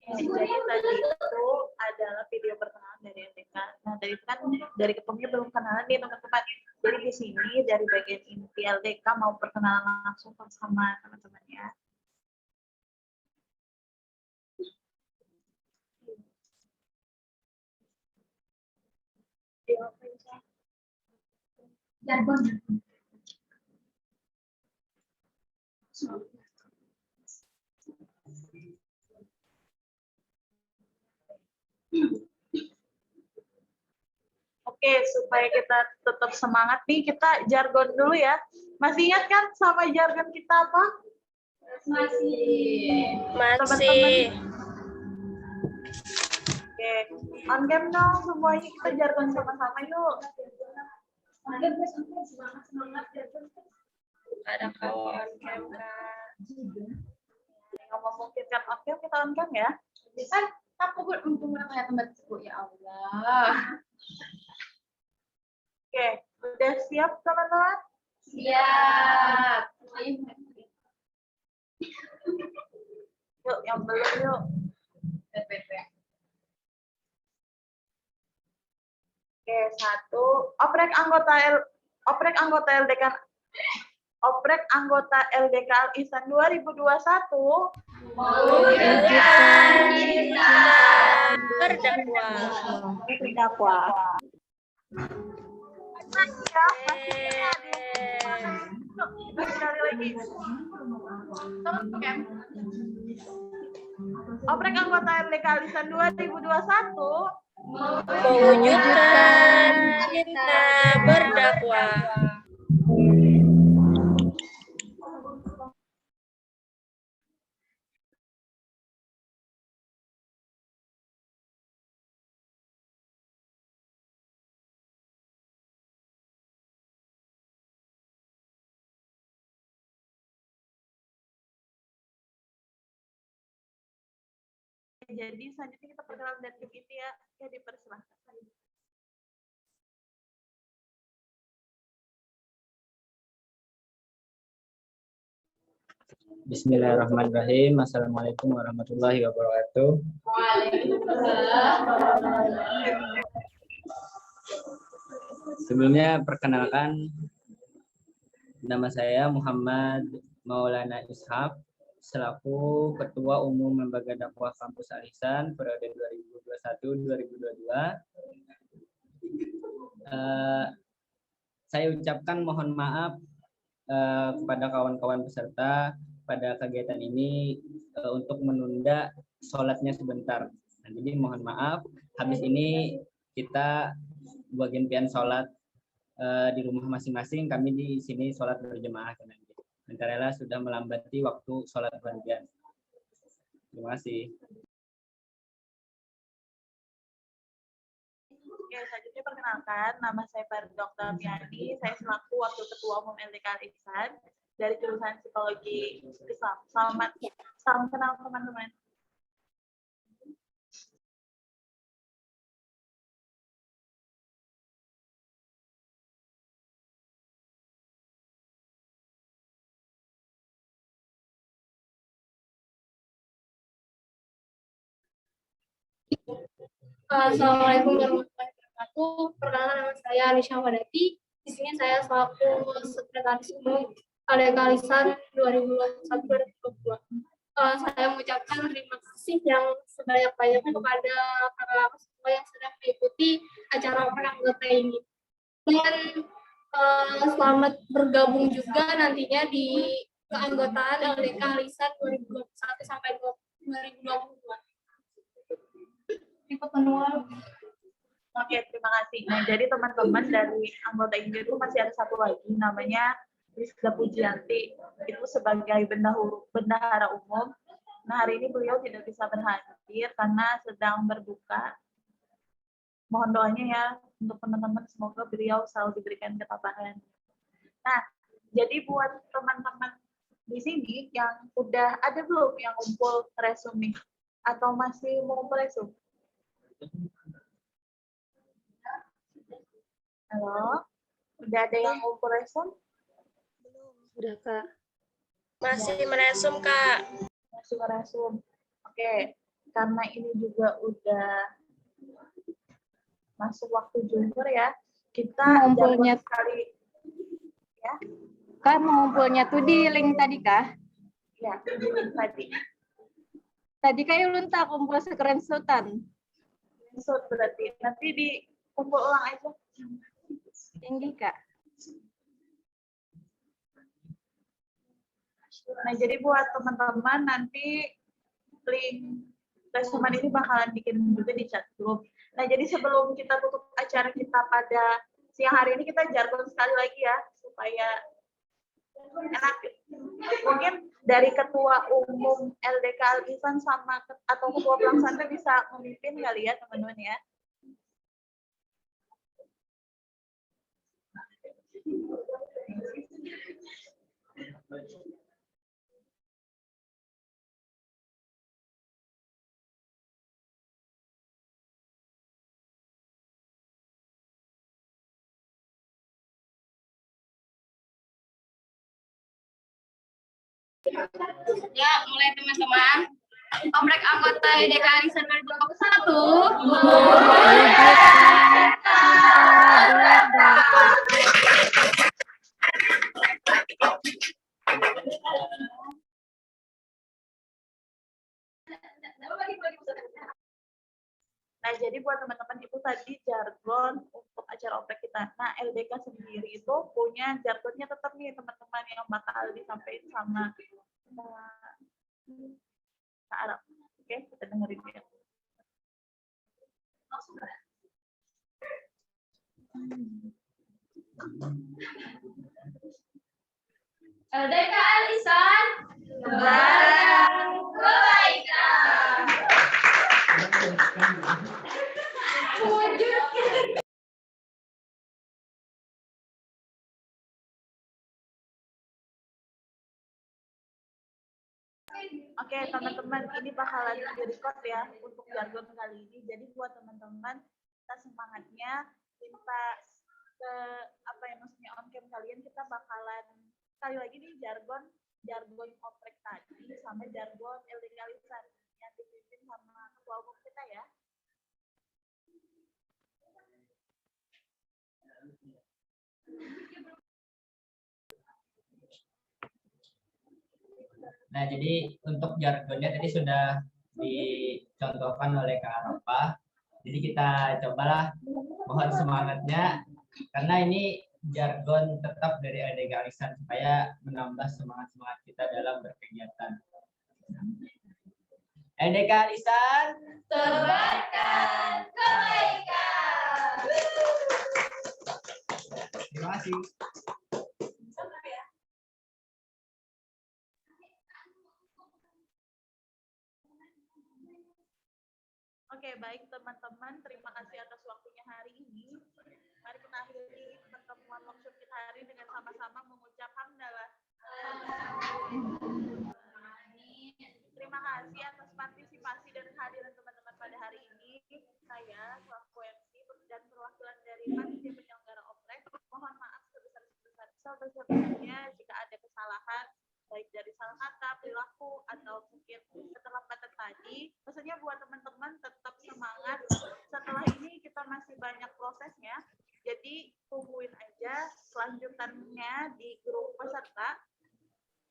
Jadi tadi itu adalah video perkenalan dari LDK. Nah, tadi itu kan dari ketumnya belum kenalan nih teman-teman. Jadi di sini dari bagian inti LDK mau perkenalan langsung sama teman-teman ya. Oke, supaya kita tetap semangat nih, kita jargon dulu ya. Masih ingat kan sama jargon kita apa?
Masih.
Oke, on game dong semuanya, kita jargon sama-sama yuk.
Ada kawan cam Kak.
Yang memungkinkan on game, kita on game ya.
Kan aku beruntung kayak tempat Bu ya Allah.
Oke, udah siap teman-teman?
Siap.
Yuk, yang belum yuk. Oke, 1. Oprek anggota LDK Al-Ihsan 2021
Mewujudkan cinta berdakwah.
Sekali lagi. Oprek anggota LDK Al-Ihsan 2021
Mewujudkan cinta berdakwah.
Jadi selanjutnya kita perkenalan dari tim inti ya. Ya, dipersilahkan.
Bismillahirrahmanirrahim. Assalamualaikum warahmatullahi wabarakatuh. Sebelumnya perkenalkan, nama saya Muhammad Maulana Ishaq selaku Ketua Umum Lembaga Dakwah Kampus Al-Ihsan periode 2021-2022. Saya ucapkan mohon maaf kepada kawan-kawan peserta pada kegiatan ini untuk menunda sholatnya sebentar. Nah, jadi mohon maaf, habis ini kita bagian pian sholat di rumah masing-masing, kami di sini sholat berjemaah. Sementara sudah melambati waktu sholat berjamaah. Terima kasih.
Oke, selanjutnya perkenalkan, nama saya Farid Dr. Miani, saya selaku Wakil Ketua Umum LDK Al-Ihsan dari jurusan Psikologi Islam. Selamat, salam kenal teman-teman.
Assalamualaikum warahmatullahi wabarakatuh. Perkenalkan, nama saya Anisha Wadati. Di sini saya selaku Sekretaris Umum LDK Al-Ihsan 2021-2022. Saya mengucapkan terima kasih yang sebanyak-banyaknya kepada para peserta yang sedang mengikuti acara anggota ini. Dan selamat bergabung juga nantinya di keanggotaan LDK Al-Ihsan 2021 sampai 2022.
Oke, terima kasih. Nah, jadi teman-teman dari anggota ini itu masih ada satu lagi, namanya Rizka Pujianti. Itu sebagai bendahara umum. Nah, hari ini beliau tidak bisa berhadir karena sedang berbuka. Mohon doanya ya untuk teman-teman, semoga beliau selalu diberikan ketabahan. Nah, jadi buat teman-teman di sini yang udah ada belum yang ngumpul resume atau masih mau ngumpul resume? Halo, udah ada yang ngumpul resume?
Udah, Kak. Masih meresum, Kak.
Masih meresum. Oke, karena ini juga udah masuk waktu zuhur ya, kita
Ngumpulnya
sekali ya.
Kak, mengumpulnya tuh di link tadi kah?
Ya, di link tadi.
Tadi kayak ulun tak kumpul screenshotan.
Screenshot berarti nanti dikumpul ulang aja.
Tinggi kak.
Nah, jadi buat teman-teman nanti link resumen ini bakalan bikin juga di chat group. Nah, jadi sebelum kita tutup acara kita pada siang hari ini, kita jargon sekali lagi ya, supaya enak. Mungkin dari Ketua Umum LDK Al-Ihsan sama atau Ketua Pelaksana bisa memimpin kali ya, teman-teman ya.
Ya, mulai teman-teman. Komplek anggota LDK Al-Ihsan 2021.
Nah, jadi buat teman-teman itu tadi jargon untuk acara oprek kita. Nah, LDK sendiri itu punya jargonnya tetap nih teman-teman yang bakal disampaikan sama Kak Arab. Oke, kita dengerin ya.
LDK Al-Ihsan, Lebaran kebaikan.
Oke, teman-teman, ini bakalan di-record ya untuk jargon kali ini. Jadi buat teman-teman, kita semangatnya kita ke apa ya, maksudnya on cam kalian, kita bakalan sekali lagi nih jargon oprek tadi sama jargon LDK Al-Ihsan yang dipimpin sama ketua umum kita ya.
Nah, jadi untuk jargonnya tadi sudah dicontohkan oleh Kak Arafah. Jadi kita cobalah, mohon semangatnya, karena ini jargon tetap dari LDK Al-Ihsan supaya menambah semangat-semangat kita dalam berkegiatan. LDK Al-Ihsan,
Tebarkan kebaikan.
terima kasih.
Oke, baik teman-teman, terima kasih atas waktunya hari ini. Mari kita akhiri pertemuan workshop kita hari ini dengan sama-sama mengucap hamdalah. Terima kasih atas partisipasi dan kehadiran teman-teman pada hari ini. Saya selaku MC dan perwakilan dari panitia penyelenggara oprek, mohon maaf sebesar-besarnya jika ada kesalahan baik dari salah kata, perilaku, atau mungkin keterlambatan tadi. Maksudnya buat teman-teman tetap semangat. Setelah ini kita masih banyak prosesnya, jadi tungguin aja selanjutnya di grup peserta.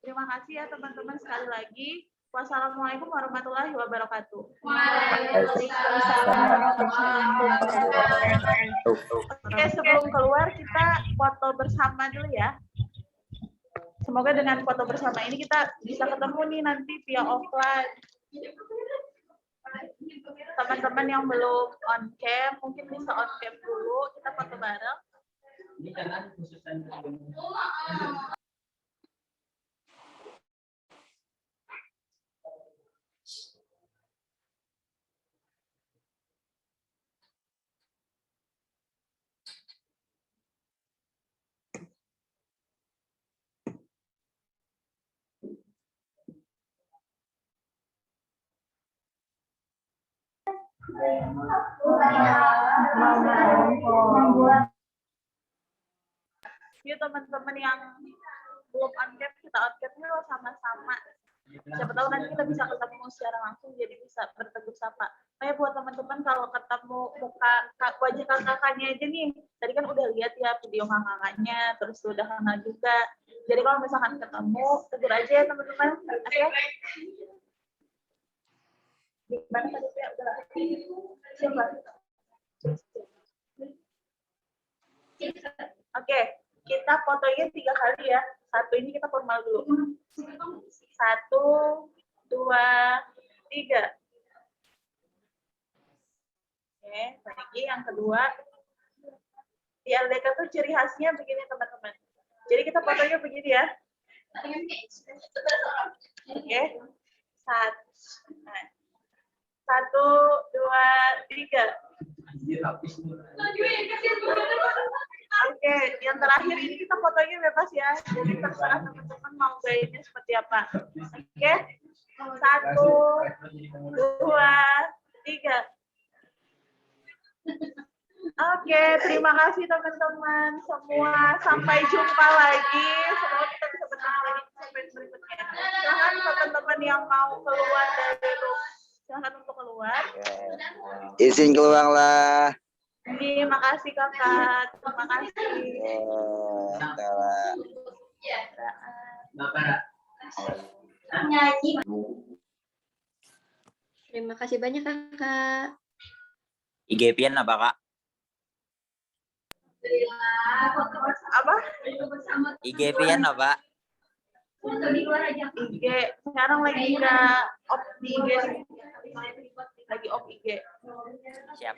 Terima kasih ya teman-teman sekali lagi. Wassalamualaikum warahmatullahi wabarakatuh. Oke, sebelum keluar kita foto bersama dulu ya. Semoga dengan foto bersama ini kita bisa ketemu nih nanti via offline. Teman-teman yang belum on cam, mungkin bisa on cam dulu, kita foto bareng.
Ini jangan khususan
Yuk teman-teman yang belum on cam, kita on cam dulu sama-sama. Siapa tahu nanti kita bisa ketemu secara langsung, jadi bisa bertegur sapa. Kayak buat teman-teman kalau ketemu muka wajah kakaknya aja nih, tadi kan udah lihat ya video kakaknya, terus udah kenal juga. Jadi kalau misalkan ketemu, tegur aja ya teman-teman. Oke? Gimana tadi ya? Udah. Siapa? Oke, kita fotonya 3 kali ya. Satu ini kita formal dulu. 1, 2, 3. Oke, lagi yang kedua. Di LDK tuh ciri khasnya begini teman-teman. Jadi kita fotonya begini ya. Oke. 1, 2, 3. Oke, yang terakhir ini kita fotonya bebas ya. Jadi terserah teman-teman mau gayanya seperti apa. Oke. 1, 2, 3. Oke, terima kasih teman-teman semua. Sampai jumpa lagi. Semoga kita bisa bertemu lagi di segmen berikutnya. Silahkan teman-teman yang mau keluar dari room, silahkan untuk keluar.
Izin keluar lah.
Terima kasih kakak. Terima kasih.
Terima kasih banyak kakak.
IGP-an apa kak?
Apa?
IGP-an apa?
IG. Sekarang lagi nggak off di IG. Lagi off IG.
Siap.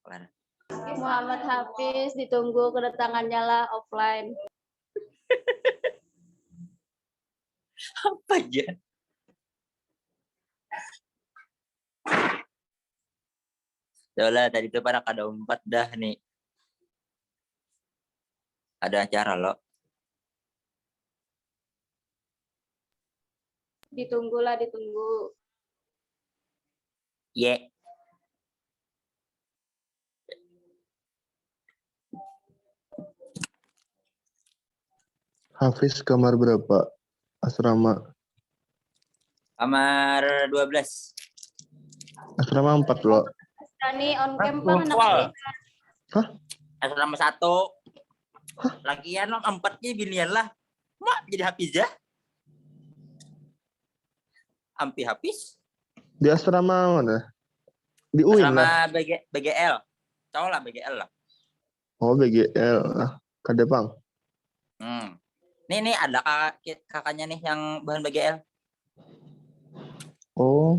Mana?
Muhammad Hafiz, ditunggu kedatangannya lah offline.
Apa aja? Soalnya tadi tuh pada kada 4 dah nih. Ada acara loh.
Ditunggu lah, ditunggu.
Ye.
Hafiz kamar berapa? Asrama.
Kamar 12.
Asrama 4 loh.
Dani on cam bang anak
Wah.
kuliah.
Hah?
Asrama 1. Lagian 4-nya ginian lah. Mak jadi Hafiz ya? Ampi Hafiz.
Di asrama mana? Di UIN lah.
Asrama BGL. Cowok lah BGL lah.
Oh BGL. Kada bang.
Nih ada kakaknya nih yang bahan BGL.
Oh.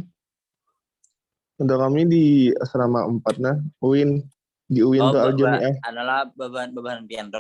Ada kami di asrama 4 nah. UIN. Di UIN tuh Aljamiah.
Adalah beban pian